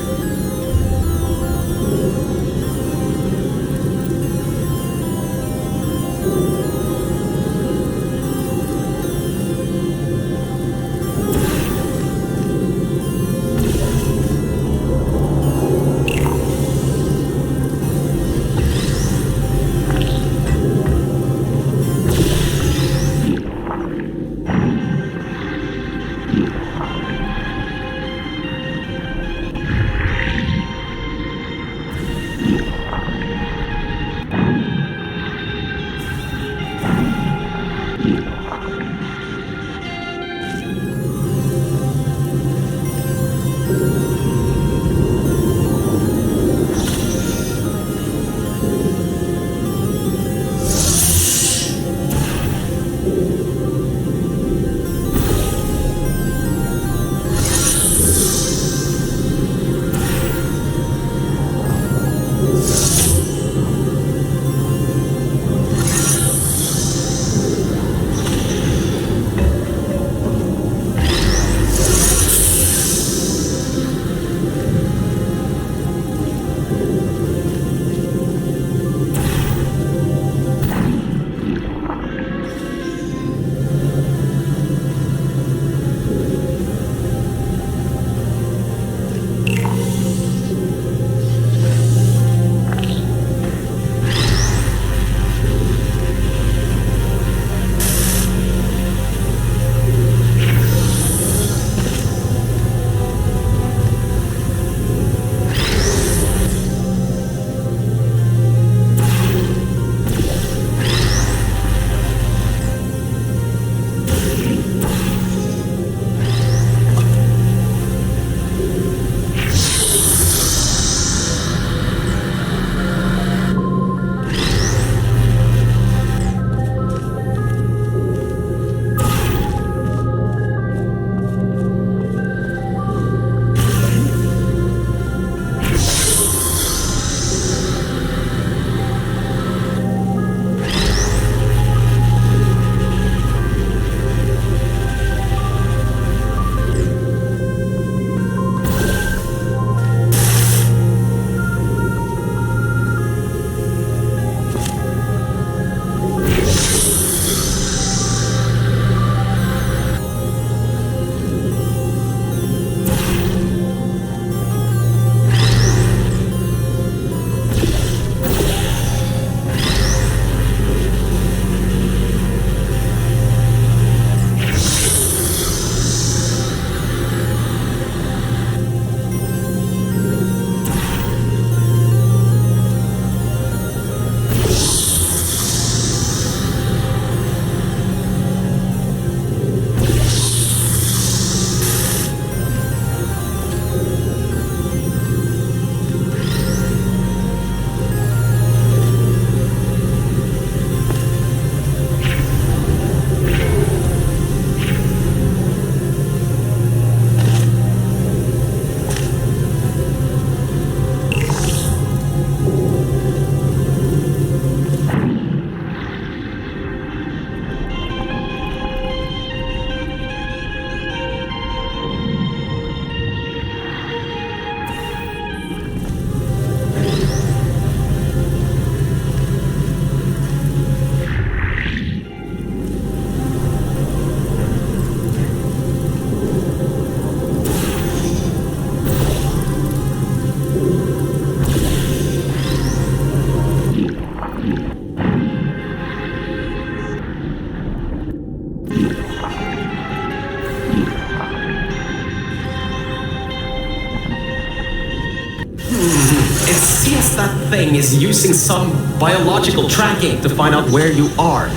It seems that thing is using some biological tracking to find out where you are.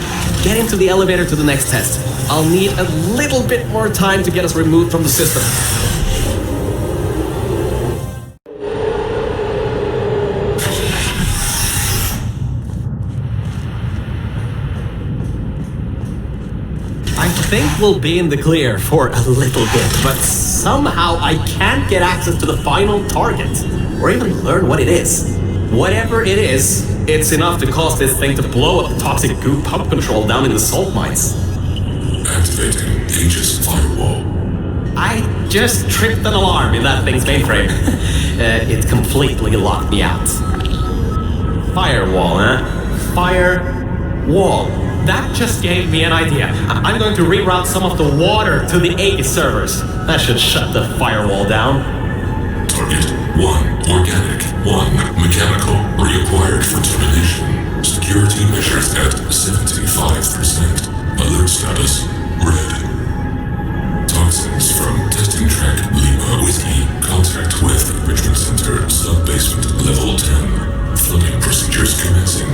Get into the elevator to the next test. I'll need a little bit more time to get us removed from the system. I think we'll be in the clear for a little bit, but somehow I can't get access to the final target, or even learn what it is. Whatever it is, it's enough to cause this thing to blow up the toxic goo pump control down in the salt mines. Activating Aegis firewall. I just tripped an alarm in that thing's mainframe. It completely locked me out. Firewall, huh? Firewall. That just gave me an idea. I'm going to reroute some of the water to the Aegis servers. That should shut the firewall down. Target 1 organic, 1 mechanical. Reacquired for termination. Security measures at 75%. Alert status red. Toxins from testing track Lima Whiskey. Contact with Enrichment Center sub-basement level 10. Flooding procedures commencing.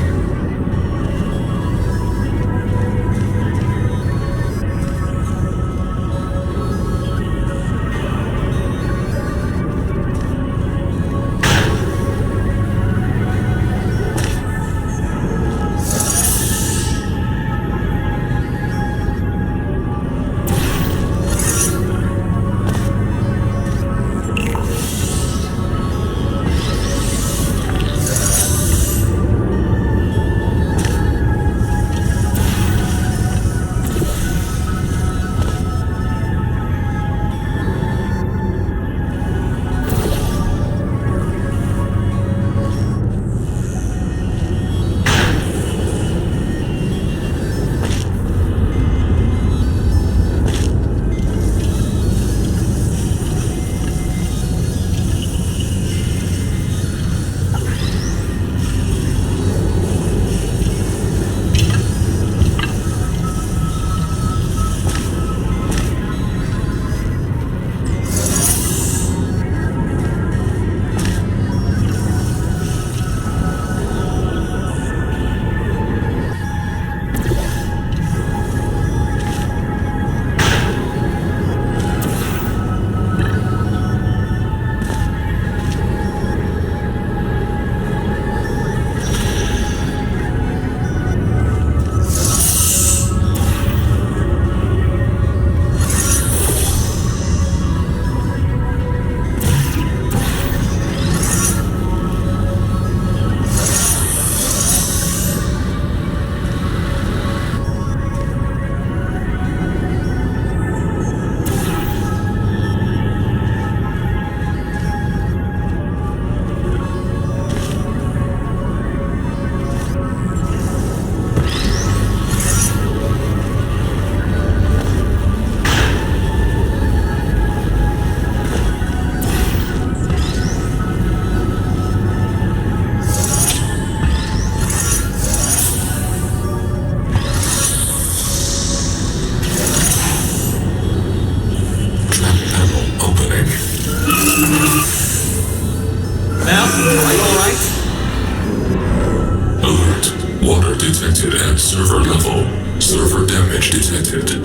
detected at server level. Server damage detected.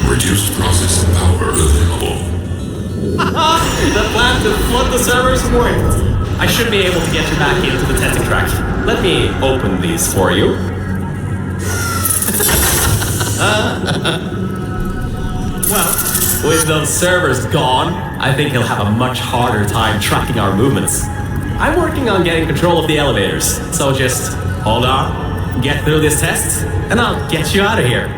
Reduced processing power available. The plan to flood the servers worked. I should be able to get you back into the testing track. Let me open these for you. Well, with those servers gone, I think he'll have a much harder time tracking our movements. I'm working on getting control of the elevators, so just hold on, get through this test, and I'll get you out of here.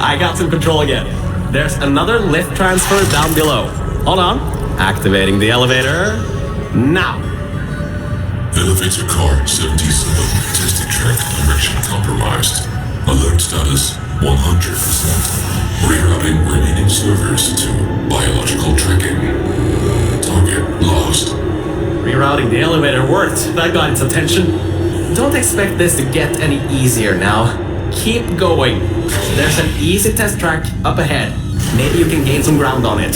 I got some control again. There's another lift transfer down below. Hold on. Activating the elevator. Now. Elevator car 77. Testing track direction compromised. Alert status 100%. Rerouting remaining servers to biological tracking. Target lost. Rerouting the elevator worked. That got its attention. Don't expect this to get any easier now. Keep going. There's an easy test track up ahead. Maybe you can gain some ground on it.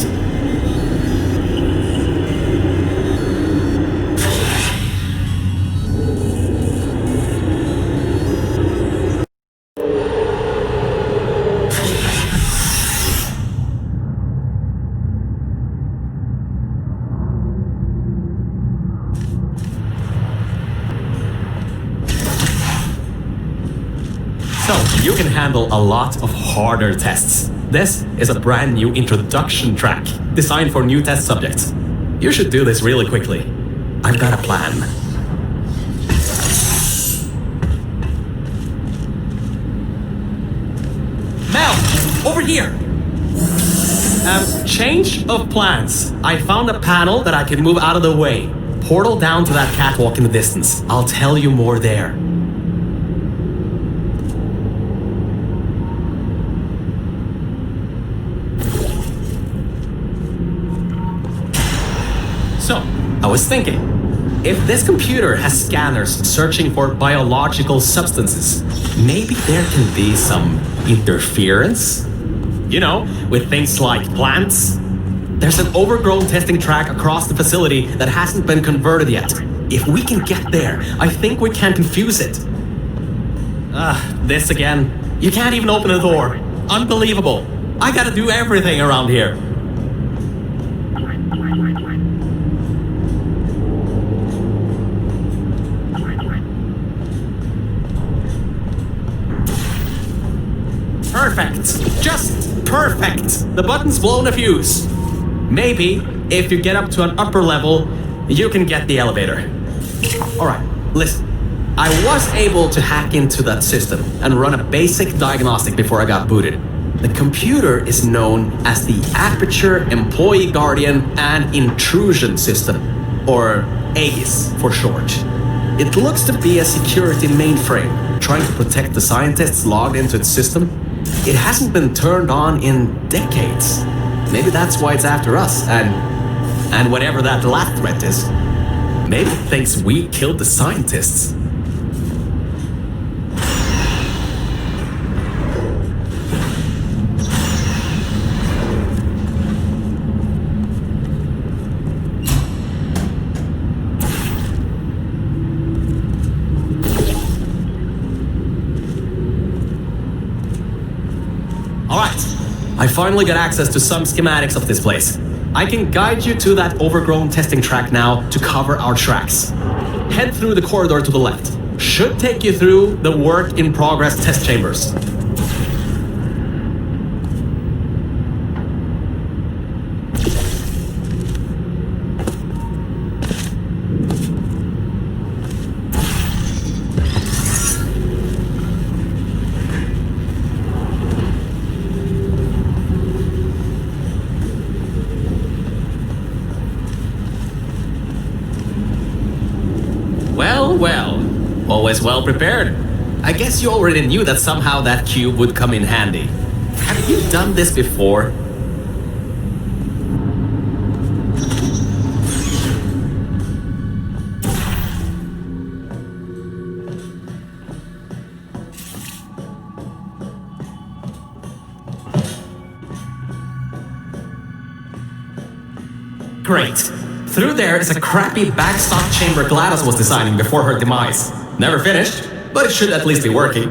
So, you can handle a lot of harder tests. This is a brand new introduction track, designed for new test subjects. You should do this really quickly. I've got a plan. Mel, over here! Change of plans. I found a panel that I can move out of the way. Portal down to that catwalk in the distance. I'll tell you more there. So, I was thinking, if this computer has scanners searching for biological substances, maybe there can be some interference? You know, with things like plants. There's an overgrown testing track across the facility that hasn't been converted yet. If we can get there, I think we can confuse it. This again. You can't even open a door. Unbelievable. I gotta do everything around here. Perfect. Just perfect. The button's blown a fuse. Maybe, if you get up to an upper level, you can get the elevator. Alright, listen. I was able to hack into that system and run a basic diagnostic before I got booted. The computer is known as the Aperture Employee Guardian and Intrusion System, or AGIS for short. It looks to be a security mainframe trying to protect the scientists logged into its system. It hasn't been turned on in decades. Maybe that's why it's after us, and whatever that last threat is. Maybe it thinks we killed the scientists. I finally got access to some schematics of this place. I can guide you to that overgrown testing track now to cover our tracks. Head through the corridor to the left. Should take you through the work-in-progress test chambers. Well, always well prepared. I guess you already knew that somehow that cube would come in handy. Have you done this before? Great. Through there is a crappy backstop chamber Gladys was designing before her demise. Never finished, but it should at least be working.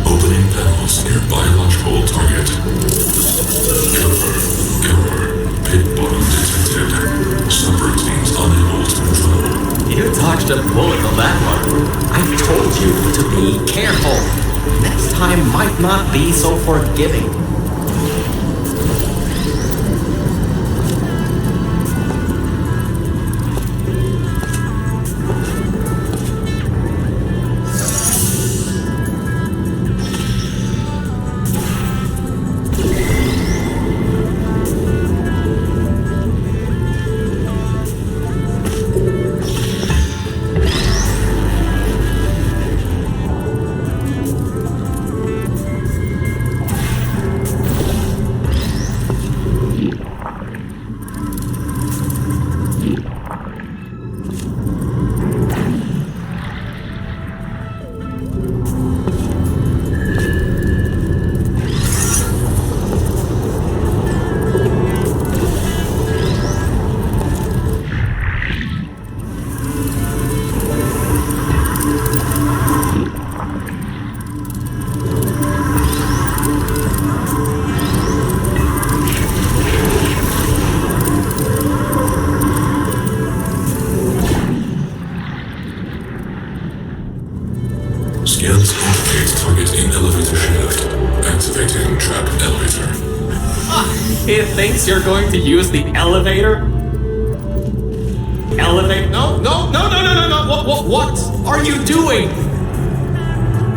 Opening panels near biological target. Error. Pit bottom detected. Subroutines unable to control. You dodged a bullet on that one. I told you to be careful. Next time might not be so forgiving. Scans indicate target in elevator shaft. Activating trap elevator. He thinks you're going to use the elevator? Elevate? No. What are you doing?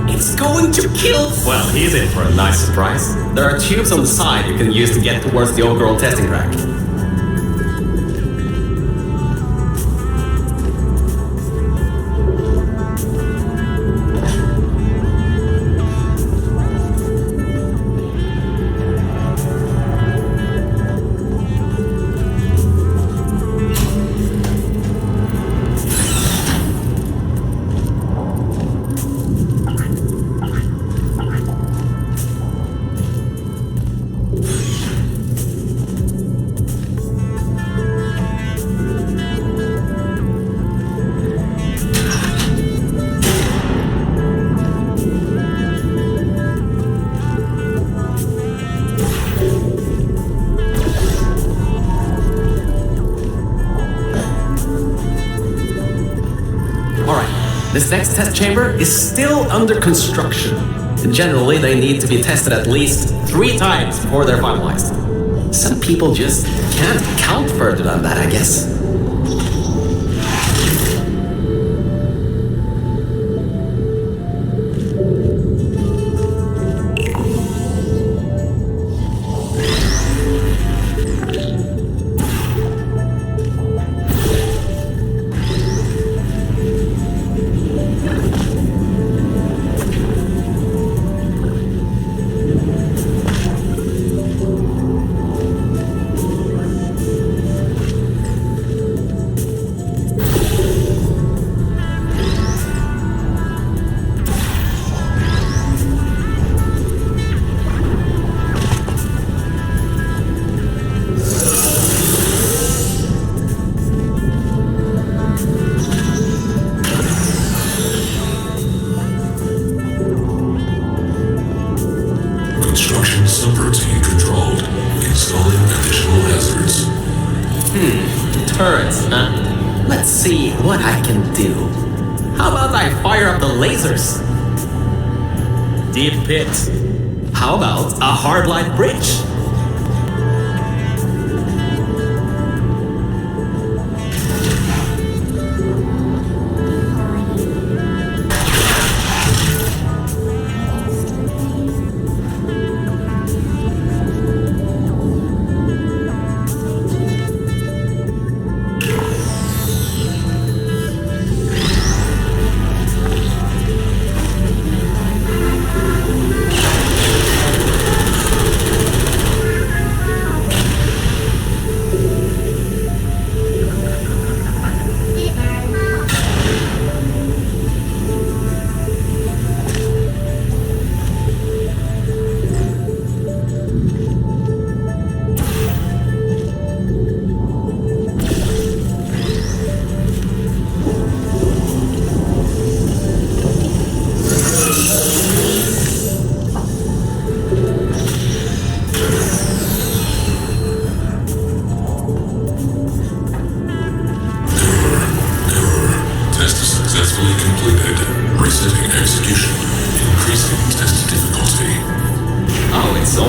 It's going to kill. Well, he's in for a nice surprise. There are tubes on the side you can use to get towards the Overgrown testing track. This next test chamber is still under construction. Generally, they need to be tested at least 3 times before they're finalized. Some people just can't count further than that, I guess. Construction subroutine controlled. Installing additional hazards. Turrets, huh? Let's see what I can do. How about I fire up the lasers? Deep pit. How about a hardline bridge?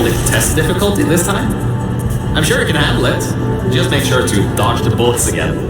only test difficulty this time. I'm sure you can handle it. Just make sure to dodge the bullets again.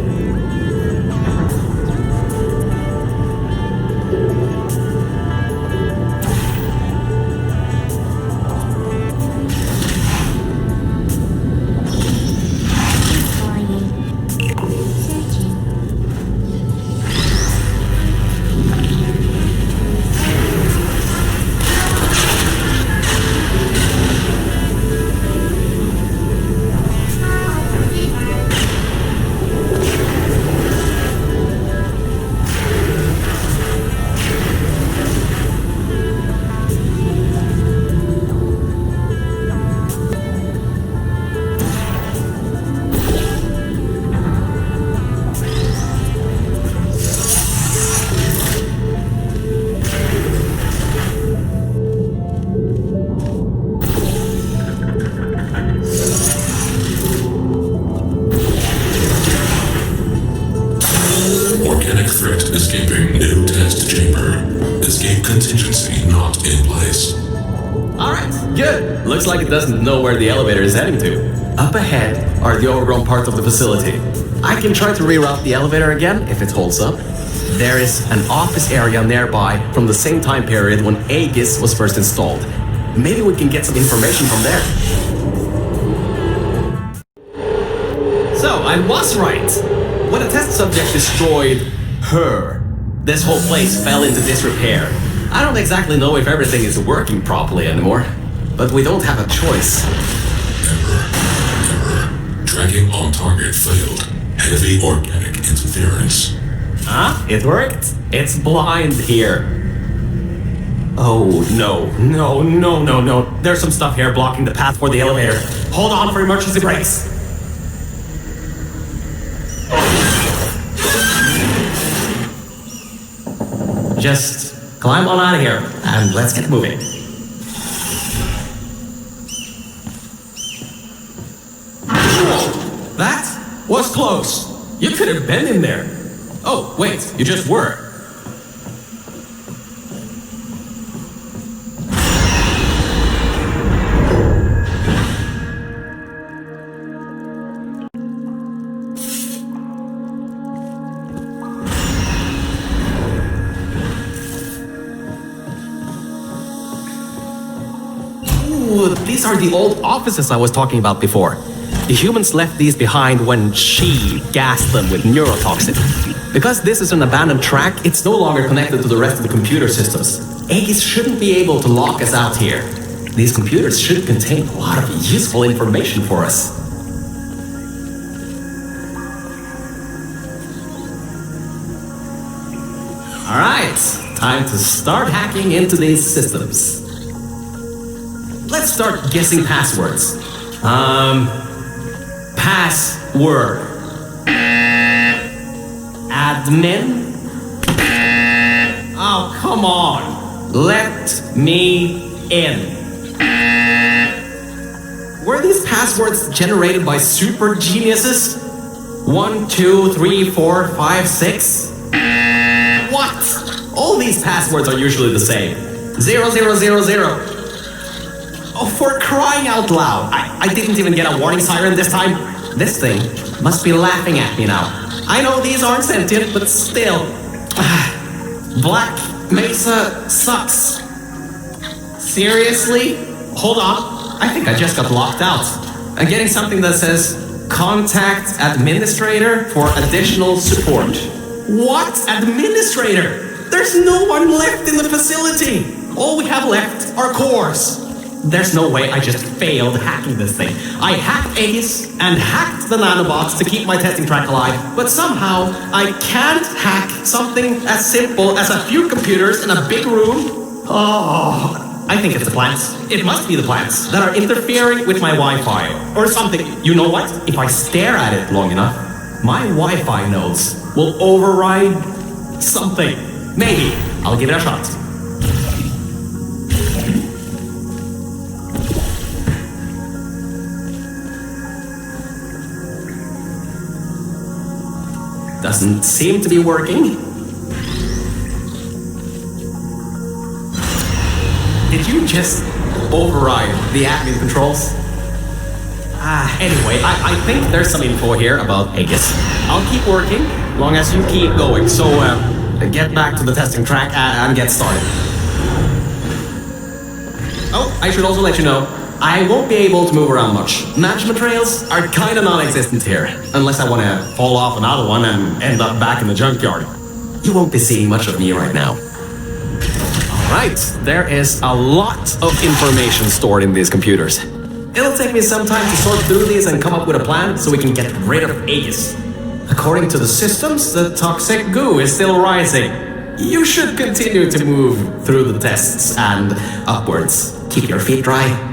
Organic threat escaping new test chamber. Escape contingency not in place. Alright, good. Looks like it doesn't know where the elevator is heading to. Up ahead are the overgrown parts of the facility. I can try to reroute the elevator again if it holds up. There is an office area nearby from the same time period when Aegis was first installed. Maybe we can get some information from there. So, I was right. When a test subject destroyed her, this whole place fell into disrepair. I don't exactly know if everything is working properly anymore, but we don't have a choice. Error. Tracking on target failed. Heavy organic interference. Huh? It worked? It's blind here. Oh, no. There's some stuff here blocking the path for the elevator. Hold on for emergency brakes. Just climb on out of here, and let's get moving. That was close. You could have been in there. Oh, wait, you just were. These are the old offices I was talking about before. The humans left these behind when she gassed them with neurotoxin. Because this is an abandoned track, it's no longer connected to the rest of the computer systems. Aegis shouldn't be able to lock us out here. These computers should contain a lot of useful information for us. Alright, time to start hacking into these systems. Let's start guessing passwords. Password. Admin? Oh, come on. Let me in. Were these passwords generated by super geniuses? 1, 2, 3, 4, 5, 6? What? All these passwords are usually the same. 0, 0, 0, 0. Oh, for crying out loud. I didn't even get a warning siren this time. This thing must be laughing at me now. I know these aren't sentient, but still. Black Mesa sucks. Seriously? Hold on. I think I just got locked out. I'm getting something that says, contact administrator for additional support. What? Administrator? There's no one left in the facility. All we have left are cores. There's no way I just failed hacking this thing. I hacked Aegis and hacked the nanobots to keep my testing track alive, but somehow I can't hack something as simple as a few computers in a big room. Oh, I think it's the plants. It must be the plants that are interfering with my Wi-Fi or something. You know what? If I stare at it long enough, my Wi-Fi nodes will override something. Maybe. I'll give it a shot. Doesn't seem to be working. Did you just override the admin controls. Anyway, I think there's some info here about Aegis. I'll keep working, long as you keep going. So, get back to the testing track and get started. Oh, I should also let you know, I won't be able to move around much. Management rails are kinda non-existent here, unless I wanna fall off another one and end up back in the junkyard. You won't be seeing much of me right now. Right, there is a lot of information stored in these computers. It'll take me some time to sort through these and come up with a plan so we can get rid of Aegis. According to the systems, the toxic goo is still rising. You should continue to move through the tests and upwards. Keep your feet dry.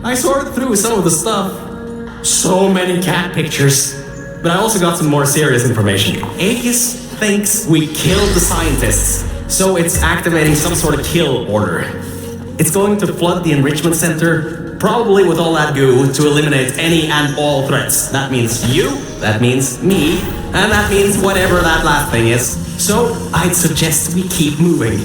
I sorted through some of the stuff. So many cat pictures. But I also got some more serious information. Aegis thinks we killed the scientists, so it's activating some sort of kill order. It's going to flood the enrichment center, probably with all that goo, to eliminate any and all threats. That means you, that means me, and that means whatever that last thing is. So I'd suggest we keep moving.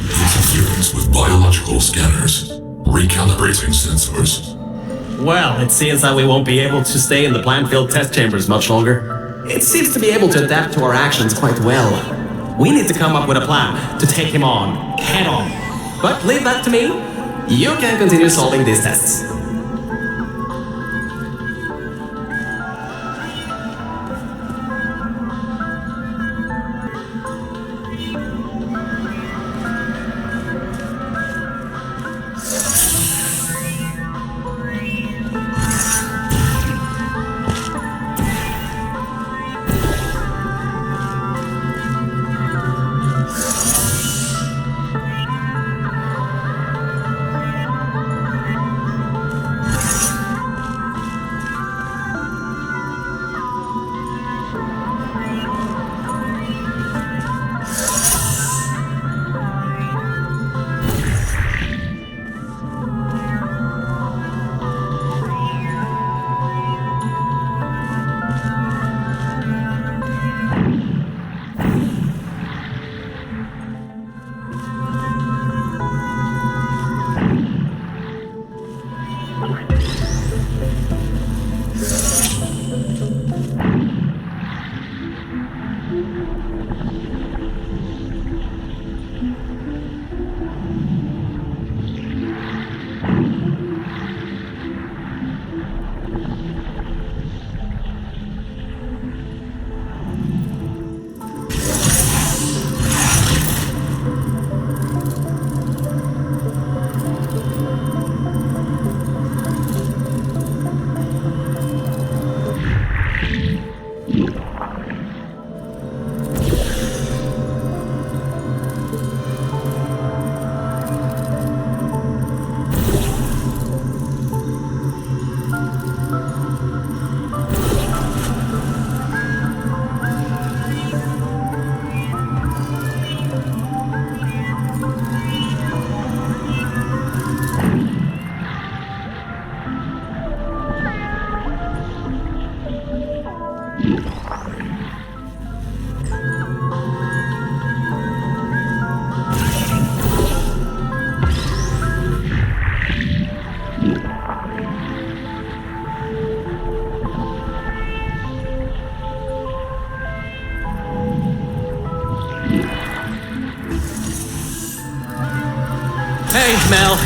Interference with biological scanners. Recalibrating sensors. Well, it seems that we won't be able to stay in the plant-filled test chambers much longer. It seems to be able to adapt to our actions quite well. We need to come up with a plan to take him on, head on. But leave that to me. You can continue solving these tests. Hey, Mel.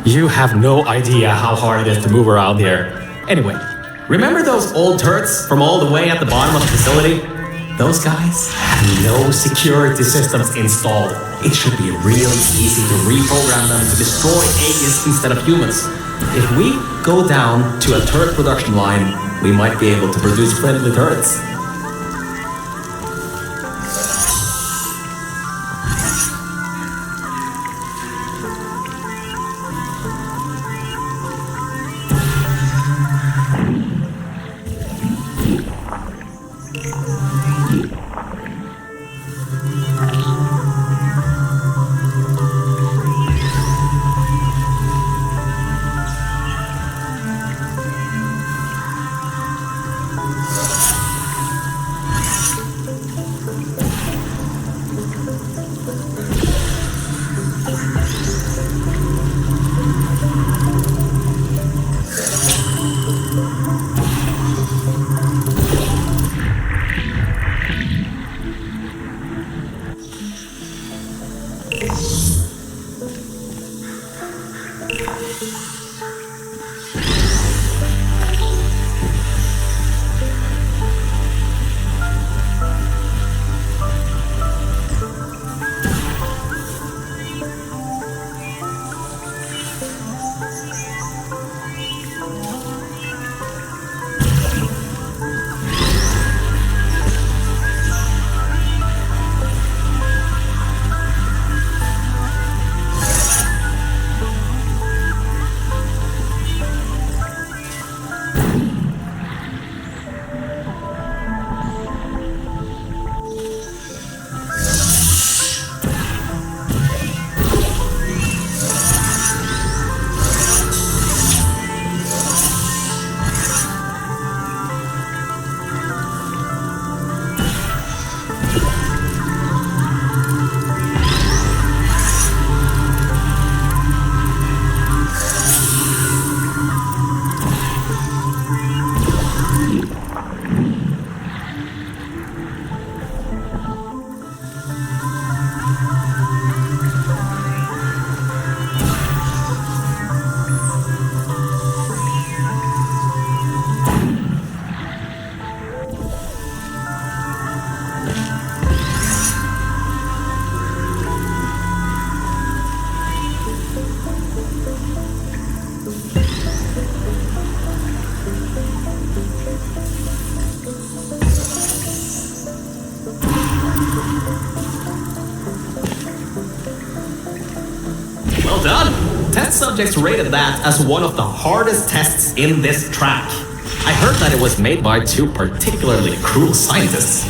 You have no idea how hard it is to move around here. Anyway, Remember those old turrets from all the way at the bottom of the facility? Those guys have no security systems installed. It should be really easy to reprogram them to destroy aliens instead of humans. If we go down to a turret production line, we might be able to produce friendly turrets. test subjects rated that as one of the hardest tests in this track. I heard that it was made by two particularly cruel scientists.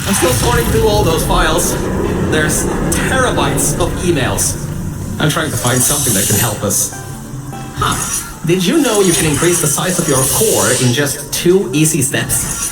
I'm still sorting through all those files. There's terabytes of emails. I'm trying to find something that can help us. Huh. Did you know you can increase the size of your core in just 2 easy steps?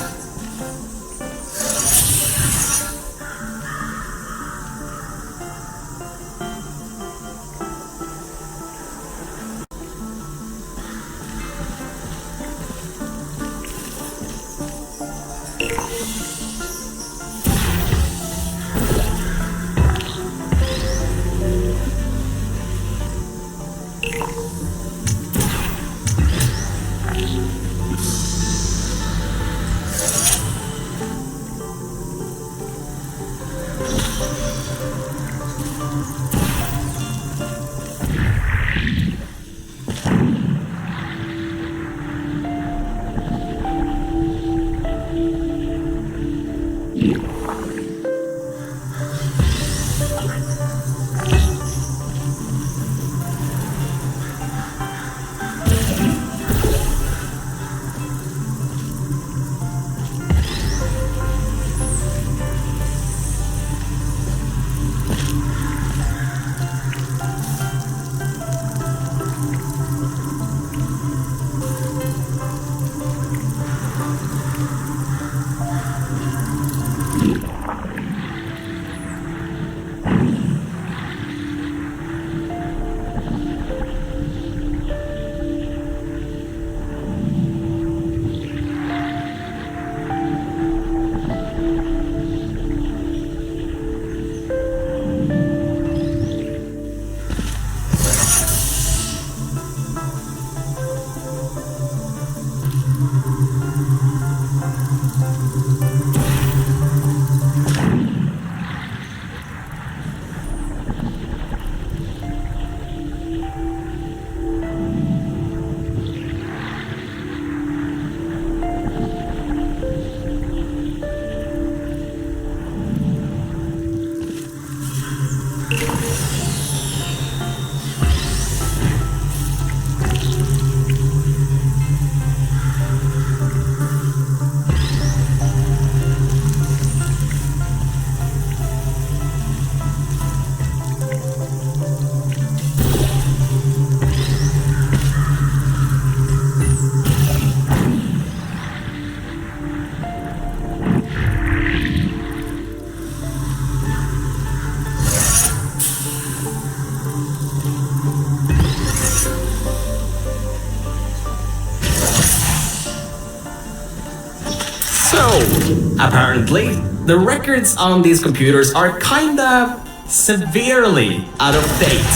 Apparently, the records on these computers are kinda severely out of date.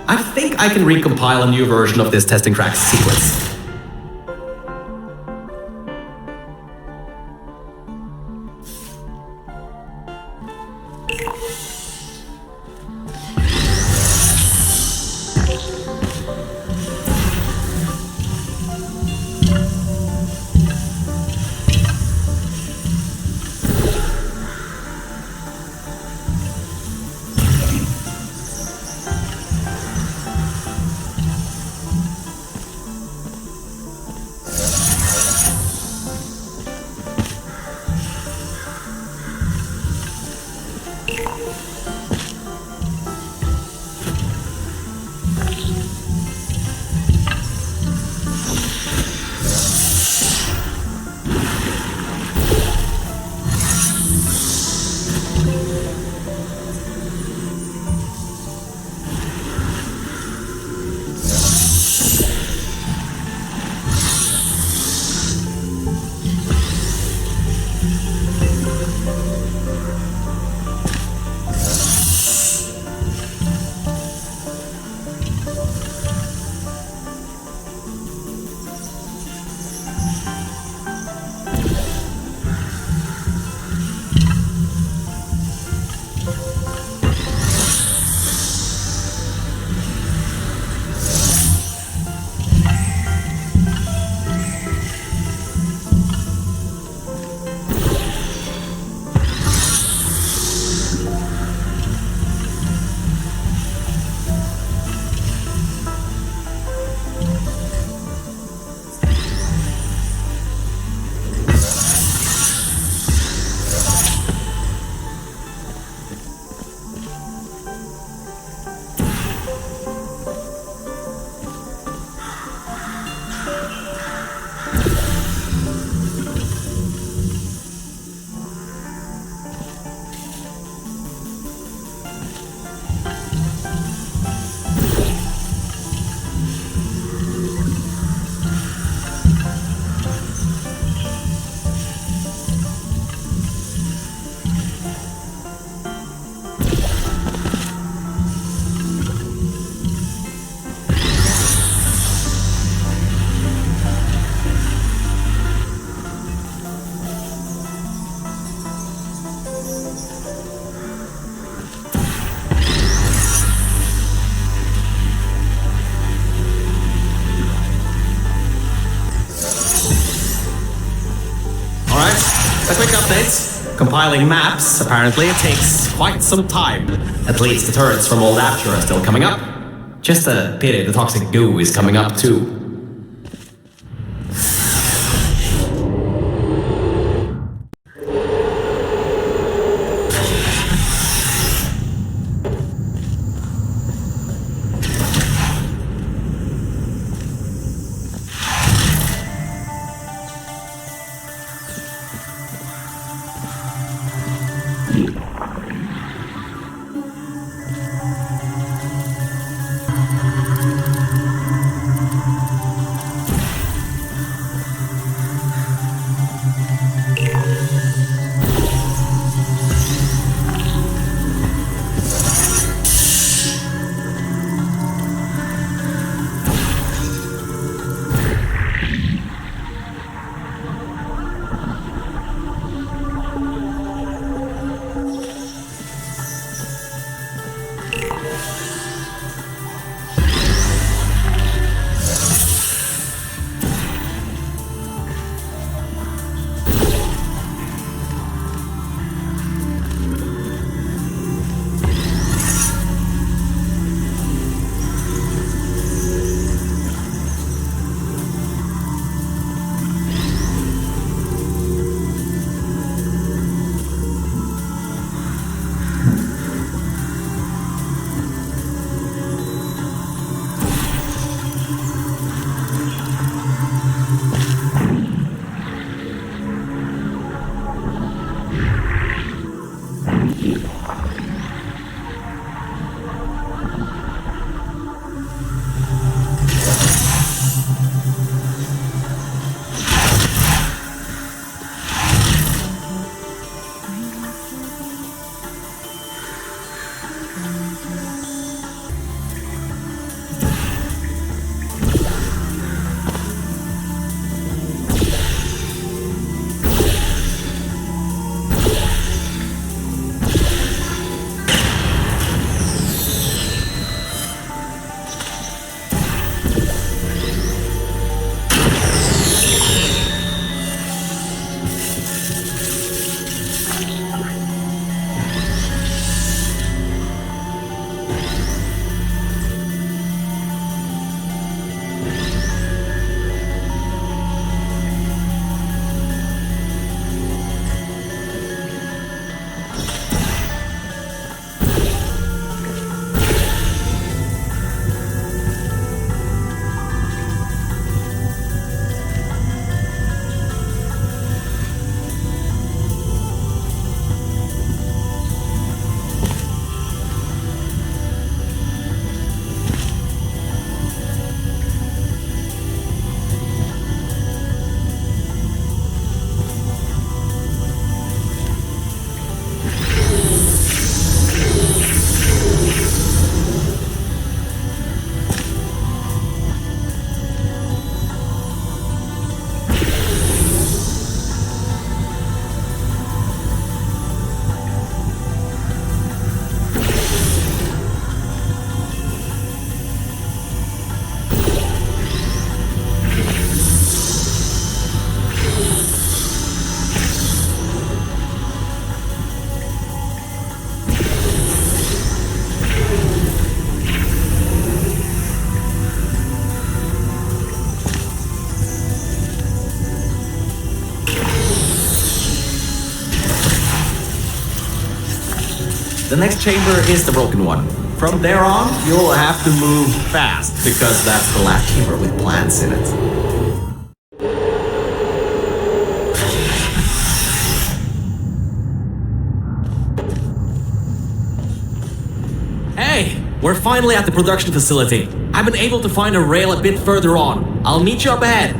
I think I can recompile a new version of this testing track sequence. A quick update. Compiling maps, apparently, takes quite some time. At least the turrets from Old Apture are still coming up. Just a pity the toxic goo is coming up too. The next chamber is the broken one. From there on, you'll have to move fast, because that's the last chamber with plants in it. Hey, we're finally at the production facility. I've been able to find a rail a bit further on. I'll meet you up ahead.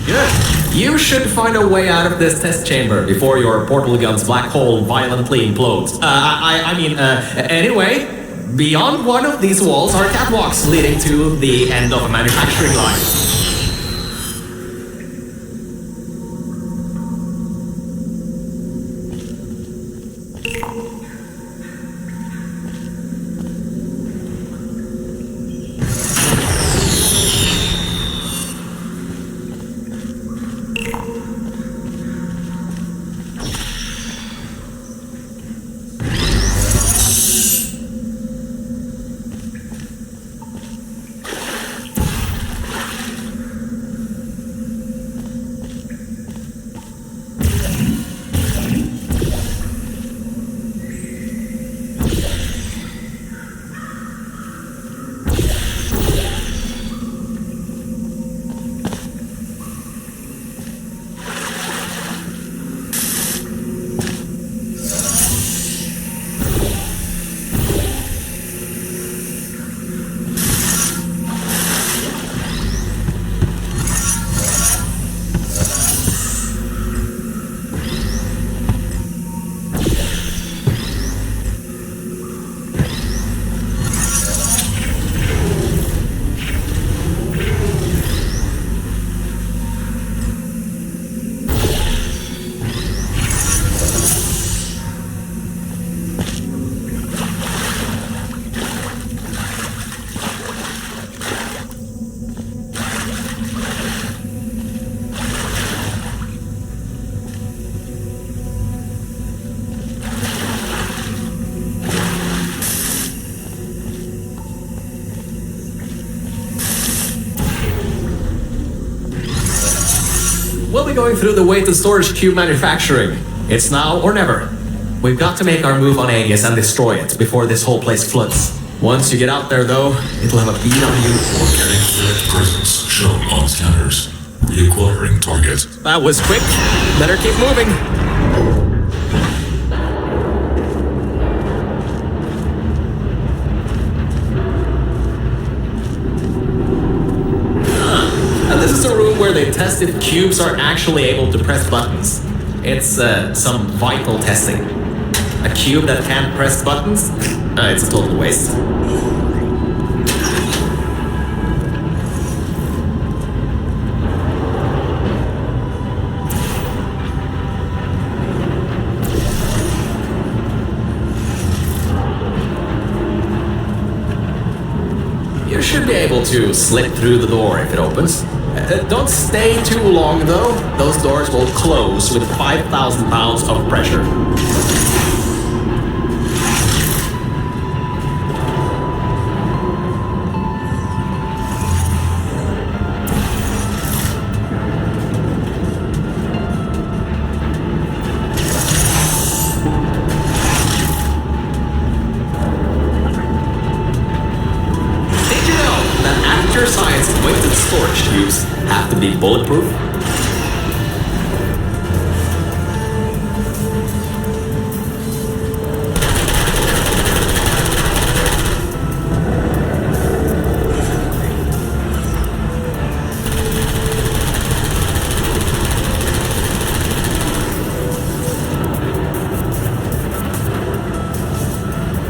Good. You should find a way out of this test chamber before your portal gun's black hole violently implodes. Anyway, beyond one of these walls are catwalks leading to the end of a manufacturing line. We'll be going through the weighted storage cube manufacturing. It's now or never. We've got to make our move on Aegis and destroy it before this whole place floods. Once you get out there, though, it'll have a bead on you. Organic threat presence shown on scanners. Reacquiring target. That was quick. Better keep moving. This is a room where they test if cubes are actually able to press buttons. It's some vital testing. A cube that can't press buttons? It's a total waste. You should be able to slip through the door if it opens. Don't stay too long, though. Those doors will close with 5,000 pounds of pressure. Did you know that after science weighted storage cubes have to be bulletproof?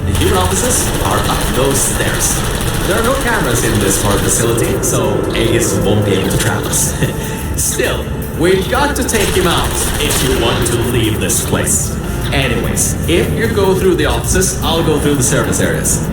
The human offices are up those stairs. There are no cameras in this smart facility, so Aegis won't be able to trap us. Still, we've got to take him out if you want to leave this place. Anyways, if you go through the offices, I'll go through the service areas.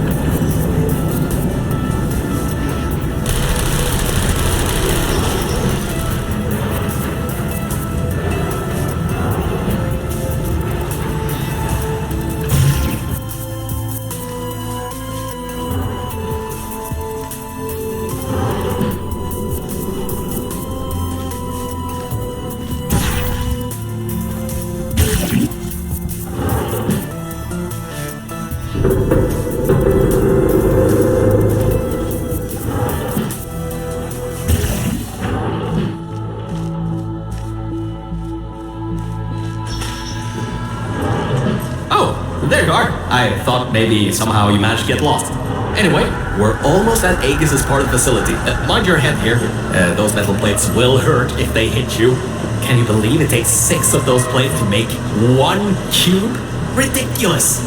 There you are. I thought maybe somehow you managed to get lost. Anyway, we're almost at Aegis' part of the facility. Mind your head here. Those metal plates will hurt if they hit you. Can you believe it takes 6 of those plates to make 1 cube? Ridiculous!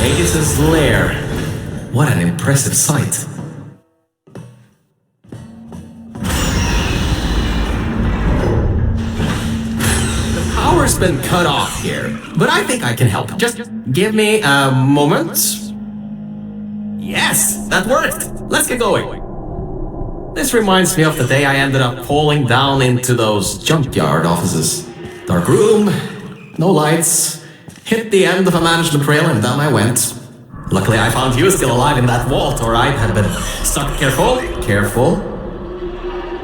Aegis' lair. What an impressive sight. The power's been cut off here, but I think I can help. Just give me a moment. Yes, that worked. Let's get going. This reminds me of the day I ended up falling down into those junkyard offices. Dark room, no lights. Hit the end of a management rail and down I went. Luckily I found you still alive in that vault or I'd have been stuck. Careful, careful.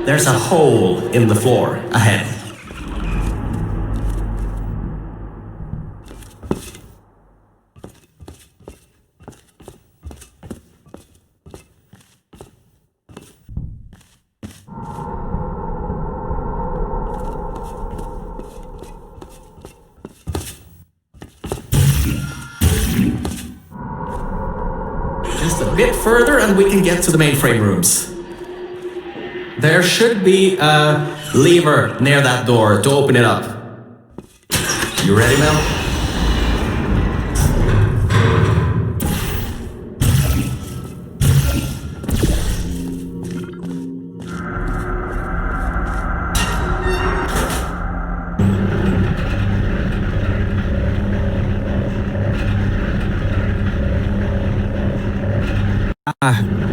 There's a hole in the floor ahead. Just a bit further and we can get to the mainframe rooms. There should be a lever near that door to open it up. You ready, Mel?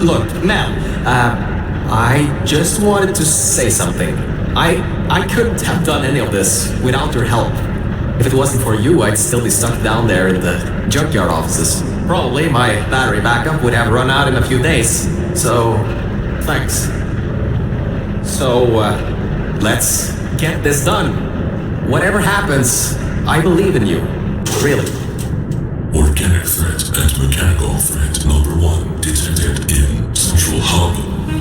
Look, Mel, I just wanted to say something. I couldn't have done any of this without your help. If it wasn't for you, I'd still be stuck down there in the junkyard offices. Probably my battery backup would have run out in a few days. So, thanks. So, let's get this done. Whatever happens, I believe in you. Really. Organic threat and mechanical threat number 1 detected in Central Hub.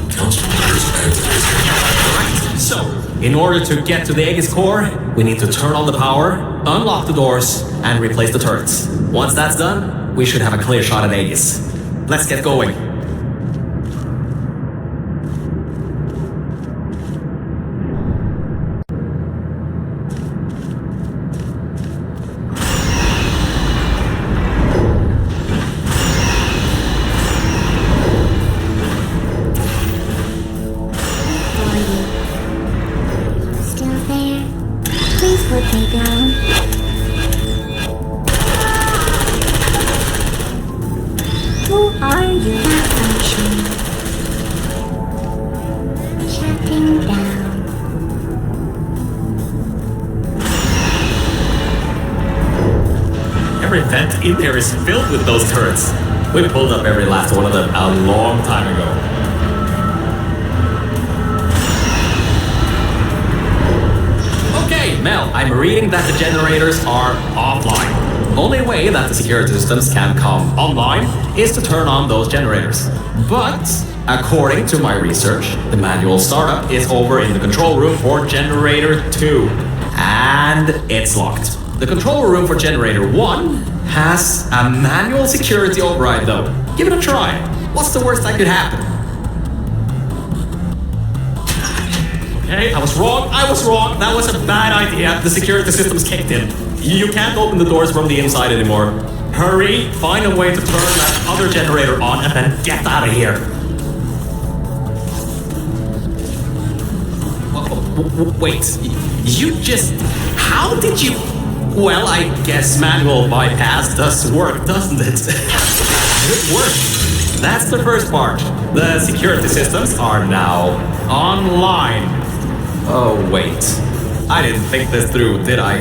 Countermeasures activated. So, in order to get to the Aegis core, we need to turn on the power, unlock the doors, and replace the turrets. Once that's done, we should have a clear shot at Aegis. Let's get going. Every vent in there is filled with those turrets. We pulled up every last one of them a long time ago. Okay, Mel, I'm reading that the generators are offline. Only way that the security systems can come online is to turn on those generators. But, according to my research, the manual startup is over in the control room for generator 2. And it's locked. The control room for generator 1 has a manual security override though. Give it a try. What's the worst that could happen? Okay, I was wrong. That was a bad idea. The security system's kicked in. You can't open the doors from the inside anymore. Hurry, find a way to turn that other generator on and then get out of here. Wait, you just... How did you... Well, I guess manual bypass does work, doesn't it? Good work. That's the first part. The security systems are now online. Oh, wait. I didn't think this through, did I?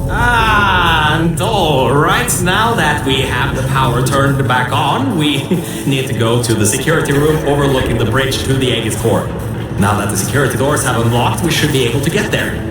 And alright, now that we have the power turned back on, we need to go to the security room overlooking the bridge to the Aegis core. Now that the security doors have unlocked, we should be able to get there.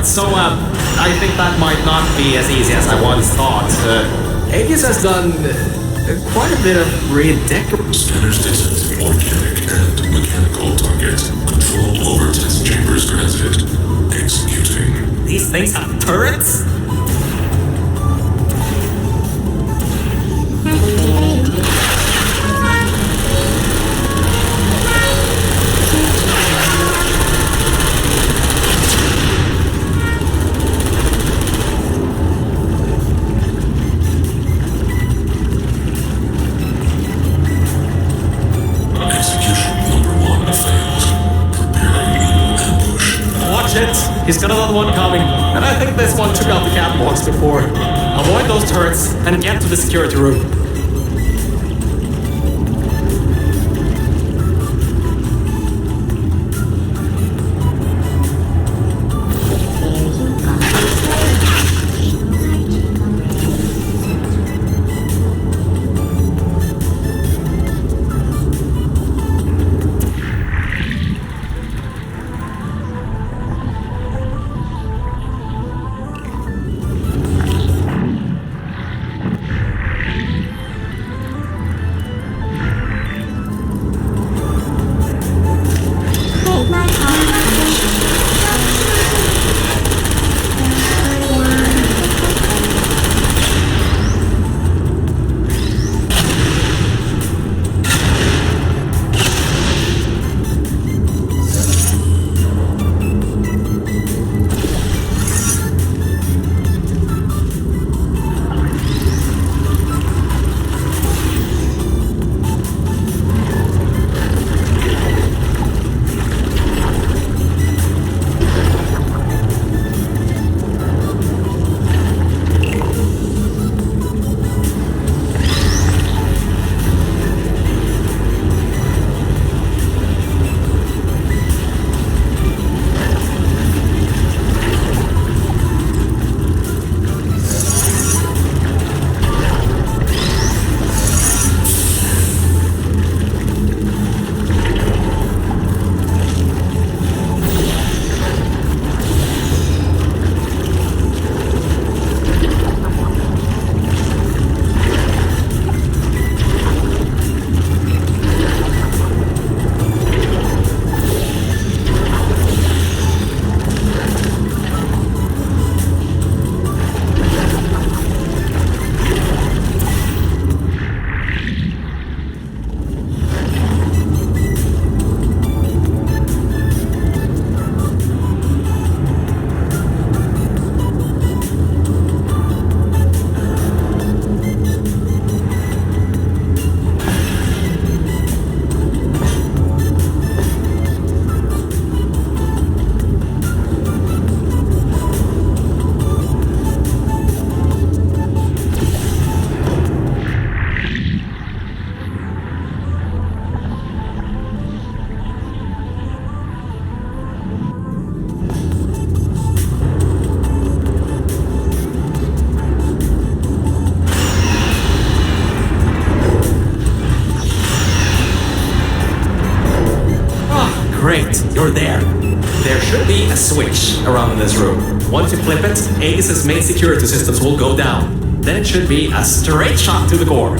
So, I think that might not be as easy as I once thought. Aegis has done quite a bit of redecoration. Scanners detect organic and mechanical targets. Control over test chambers granted. Executing. These things have turrets? He's got another one coming, and I think this one took out the catwalks before. Avoid those turrets and get to the security room. you're there. There should be a switch around in this room. Once you flip it, Aegis' main security systems will go down. Then it should be a straight shot to the core.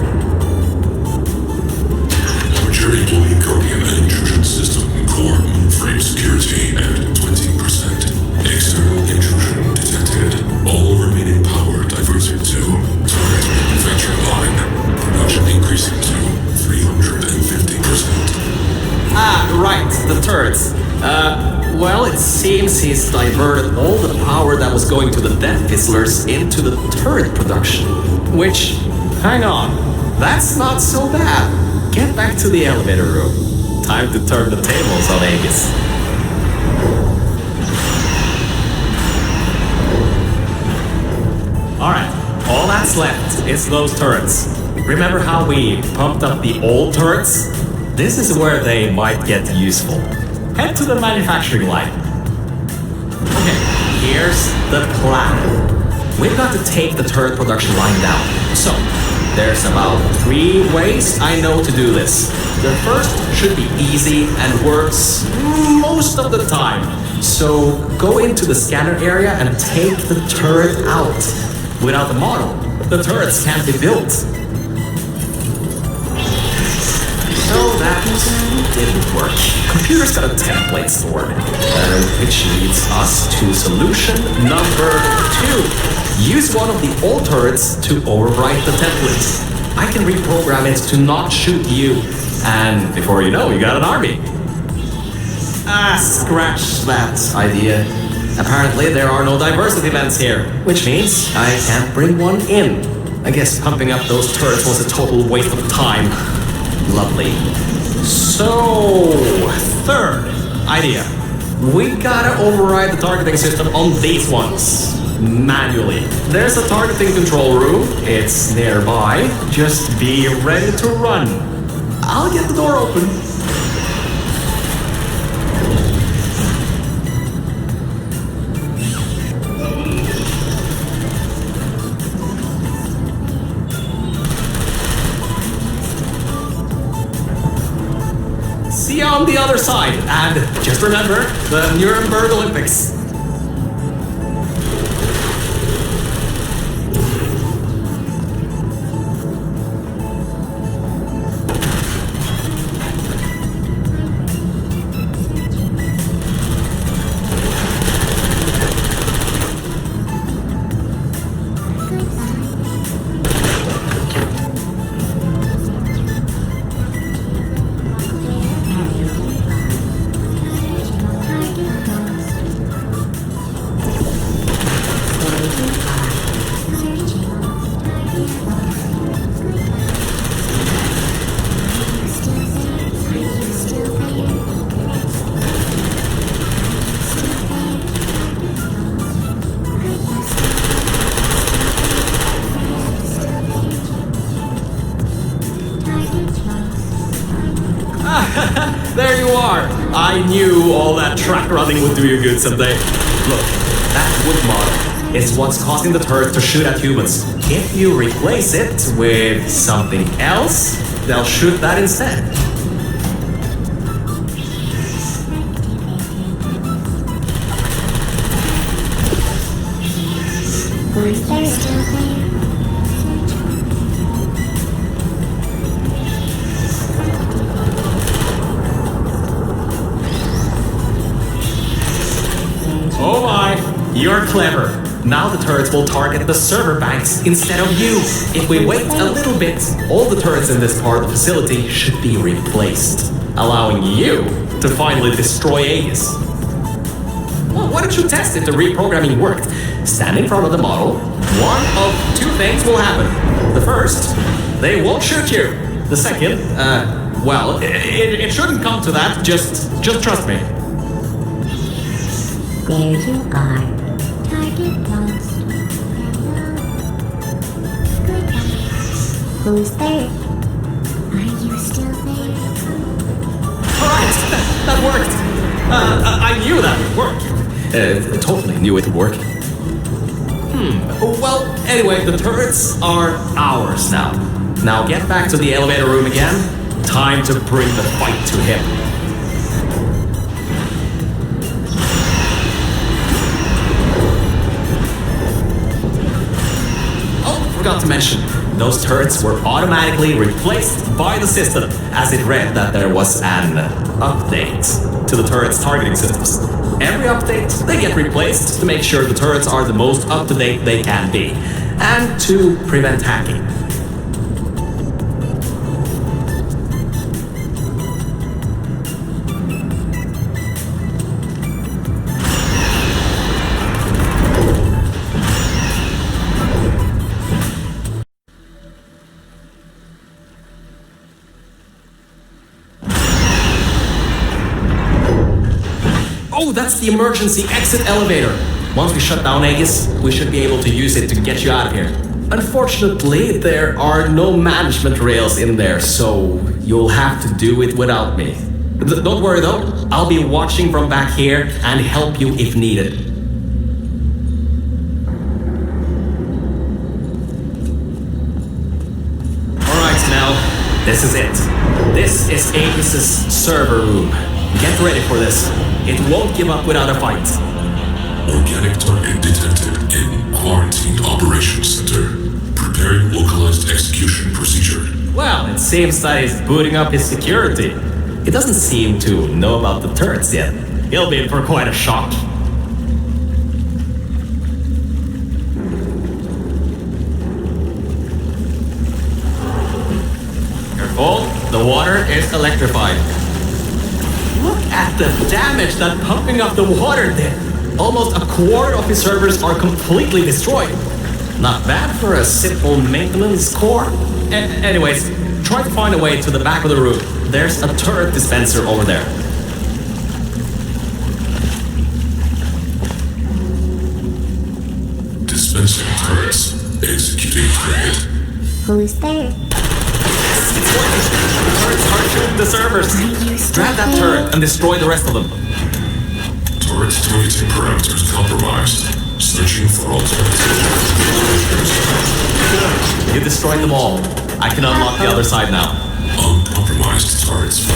Aperture employee Guardian and Intrusion system core frame security at 20%. External intrusion detected. All remaining power diverted to target manufacturing line. Production increasing to 350%. Ah, right, the turrets. Well, it seems he's diverted all the power that was going to the Death Fizzlers into the turret production. Which, hang on, that's not so bad. Get back to the elevator room. Time to turn the tables on Aegis. Alright, all that's left is those turrets. Remember how we pumped up the old turrets? This is where they might get useful. Head to the manufacturing line. Okay, here's the plan. We've got to take the turret production line down. So, there's about 3 ways I know to do this. The first should be easy and works most of the time. So, go into the scanner area and take the turret out. Without the model, the turrets can't be built. So that didn't work. Computer's got a template stored, which leads us to solution number 2. Use one of the old turrets to overwrite the template. I can reprogram it to not shoot you, and before you know, you got an army. Scratch that idea. Apparently there are no diversity vents here, which means I can't bring one in. I guess pumping up those turrets was a total waste of time. Lovely. So, third idea. We gotta override the targeting system on these ones. Manually. There's a targeting control room. It's nearby. Just be ready to run. I'll get the door open. See you on the other side, and just remember the Nuremberg Olympics. There you are! I knew all that track running would do you good someday. Look, that wood model is what's causing the turret to shoot at humans. If you replace it with something else, they'll shoot that instead. Oh my, you're clever. Now the turrets will target the server banks instead of you. If we wait a little bit, all the turrets in this part of the facility should be replaced, allowing you to finally destroy Aegis. Well, why don't you test if the reprogramming worked? Stand in front of the model. One of 2 things will happen. The first, they won't shoot you. The second, well, it shouldn't come to that. Just trust me. There you are. Target lost. Who's there? Are you still there? Alright, that worked. I knew that would work. Totally knew it would work. Well, anyway, the turrets are ours now. Now get back to the elevator room again. Time to bring the fight to him. forgot to mention, those turrets were automatically replaced by the system as it read that there was an update to the turret's targeting systems. Every update, they get replaced to make sure the turrets are the most up-to-date they can be, and to prevent hacking. Oh, that's the emergency exit elevator. Once we shut down Aegis, we should be able to use it to get you out of here. Unfortunately, there are no management rails in there, so you'll have to do it without me. Don't worry though, I'll be watching from back here and help you if needed. Alright, Mel, this is it. This is Aegis' server room. Get ready for this. It won't give up without a fight. Organic target detected in Quarantined Operations Center. Preparing localized execution procedure. Well, it seems that he's booting up his security. He doesn't seem to know about the turrets yet. He'll be in for quite a shock. Careful, the water is electrified. Look at the damage that pumping up the water did. Almost a quarter of his servers are completely destroyed. Not bad for a simple maintenance core. Anyways, try to find a way to the back of the room. There's a turret dispenser over there. Dispensing turrets. Executing target. Who's there? It's working. The turrets are shooting the servers. Grab that turret and destroy the rest of them. Turret's targeting parameters compromised. Searching for alternatives. You destroyed them all. I can unlock the other side now. Uncompromised turrets.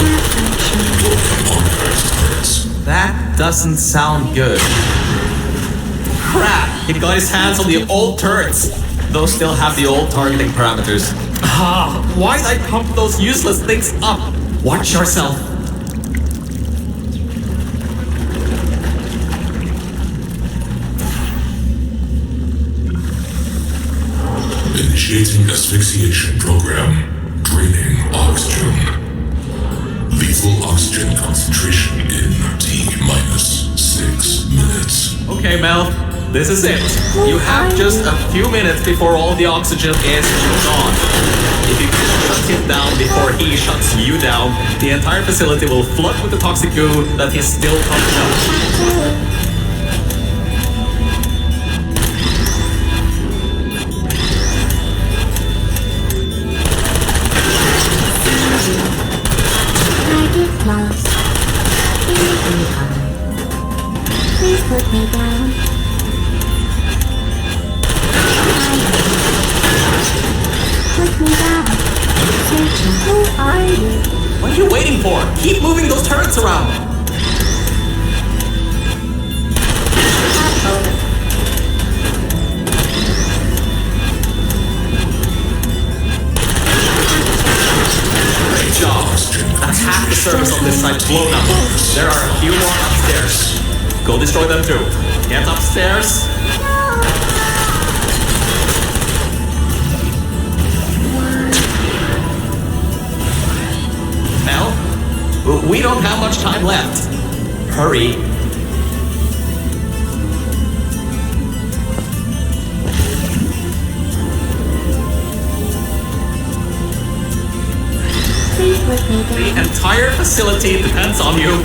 Uncompromised turrets. That doesn't sound good. Crap! He got his hands on the old turrets. Those still have the old targeting parameters. Why'd I pump those useless things up? Watch yourself. Initiating asphyxiation program. Draining oxygen. Lethal oxygen concentration in T-6 minutes. Okay, Mel. This is it. You have just a few minutes before all the oxygen is gone. If you can shut him down before he shuts you down, the entire facility will flood with the toxic goo that he's still pumping out. Target lost. Please put me down. Put me down. Searching. Who are you? What are you waiting for? Keep moving those turrets around. Great job. That's half the servers on this side blown up. There are a few more upstairs. Go destroy them too. Get upstairs. Mel, we don't have much time left. Hurry. Please put me down. The entire facility depends on you.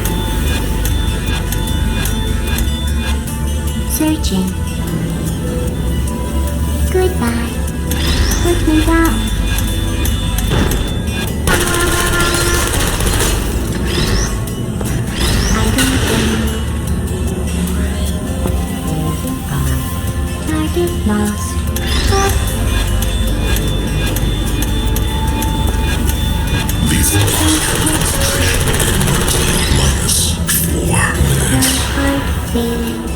Searching. Goodbye. Put me down. I don't think. Target lost. Lethal oxygen concentration in T-4 minutes. Heart feelings.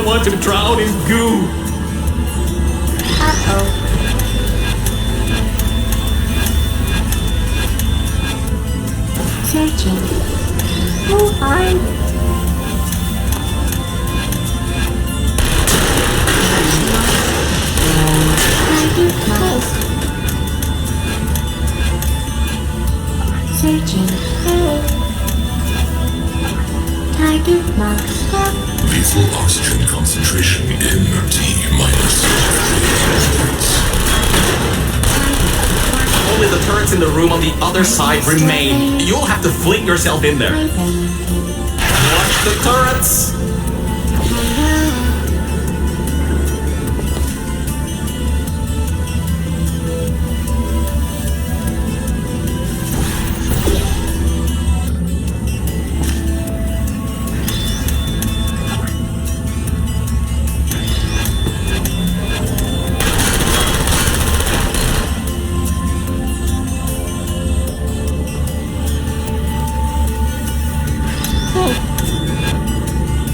don't want to drown in goo. Uh-oh. Searching. Who are you? Target marks. Searching. Target marks. Lethal oxygen concentration in T-minus. Only the turrets in the room on the other side remain. You'll have to fling yourself in there. Watch the turrets!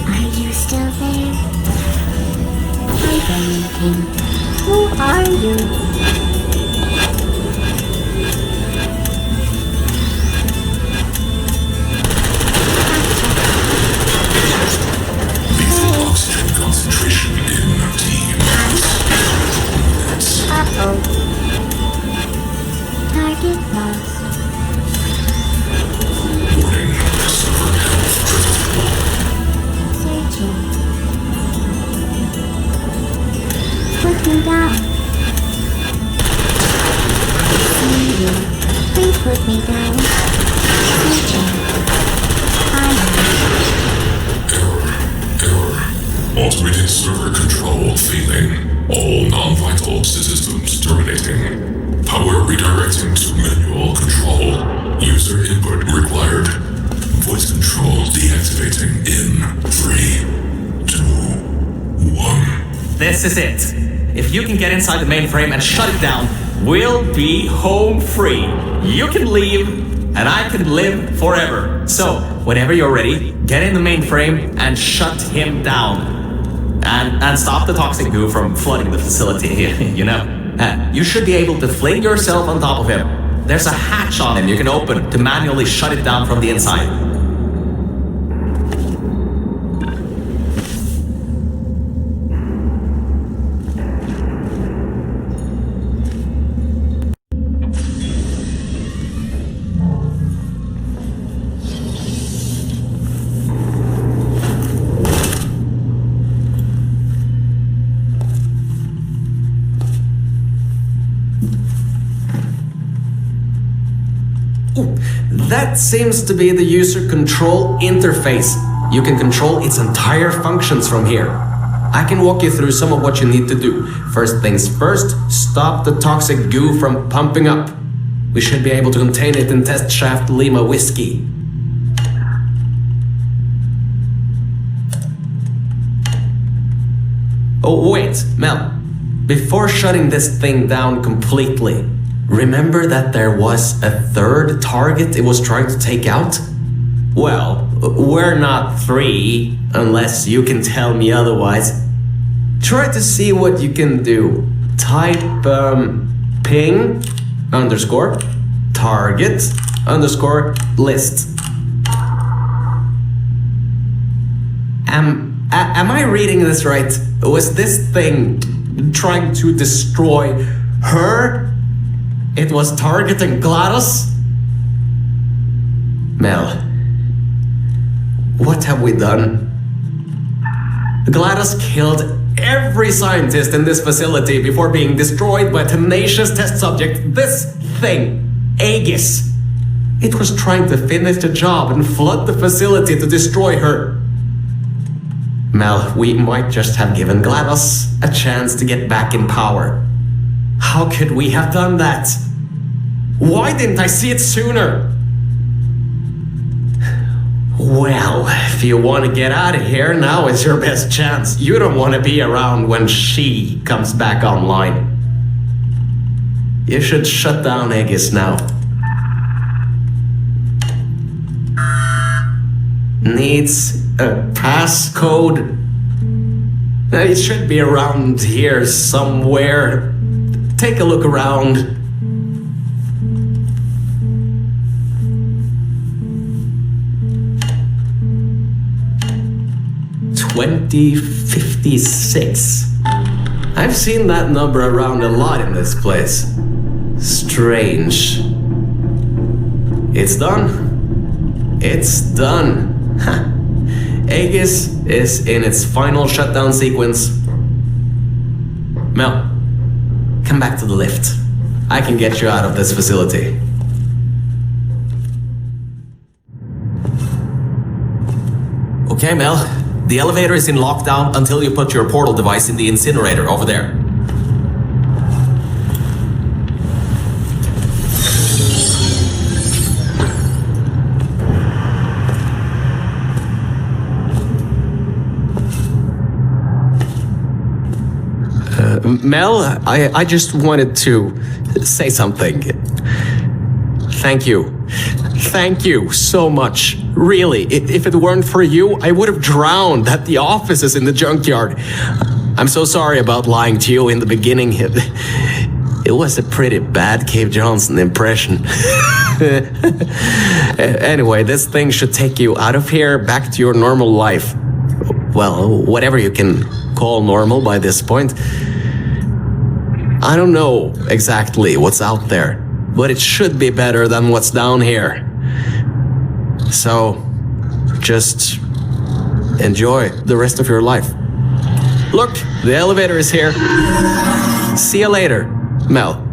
Are you still there? Hi, Bennington. Who are you? Lethal oxygen concentration in T-minus. Uh-oh. Target lost. Warning, server health critical. Searching. Put me down. See you. Please put me down. Searching. Error. Automated server control failing. All non-vital systems terminating. Power redirecting to manual control. User input required. Voice control deactivating in 3, 2, 1. This is it. If you can get inside the mainframe and shut it down, we'll be home free. You can leave, and I can live forever. So, whenever you're ready, get in the mainframe and shut him down. And stop the toxic goo from flooding the facility, you know. You should be able to fling yourself on top of him. There's a hatch on him you can open to manually shut it down from the inside. That seems to be the user control interface. You can control its entire functions from here. I can walk you through some of what you need to do. First things first, stop the toxic goo from pumping up. We should be able to contain it in Test Shaft Lima Whiskey. Oh wait, Mel. Before shutting this thing down completely, remember that there was a third target it was trying to take out? Well, we're not 3, unless you can tell me otherwise. Try to see what you can do. Type ping underscore target underscore list. Am I reading this right? Was this thing trying to destroy her? It was targeting GLaDOS? Mel, what have we done? GLaDOS killed every scientist in this facility before being destroyed by a tenacious test subject. This thing, Aegis. It was trying to finish the job and flood the facility to destroy her. Mel, we might just have given GLaDOS a chance to get back in power. How could we have done that? Why didn't I see it sooner? Well, if you want to get out of here, now is your best chance. You don't want to be around when she comes back online. You should shut down Aegis now. Needs a passcode. It should be around here somewhere. Take a look around. $20.56. I've seen that number around a lot in this place. Strange. It's done. It's done. Aegis is in its final shutdown sequence. Mel, come back to the lift. I can get you out of this facility. Okay, Mel. The elevator is in lockdown until you put your portal device in the incinerator over there. Mel, I just wanted to say something. Thank you. Thank you so much. Really, if it weren't for you, I would have drowned at the offices in the junkyard. I'm so sorry about lying to you in the beginning. It was a pretty bad Cave Johnson impression. Anyway, this thing should take you out of here, back to your normal life. Well, whatever you can call normal by this point. I don't know exactly what's out there, but it should be better than what's down here. So, just enjoy the rest of your life. Look, the elevator is here. See you later, Mel.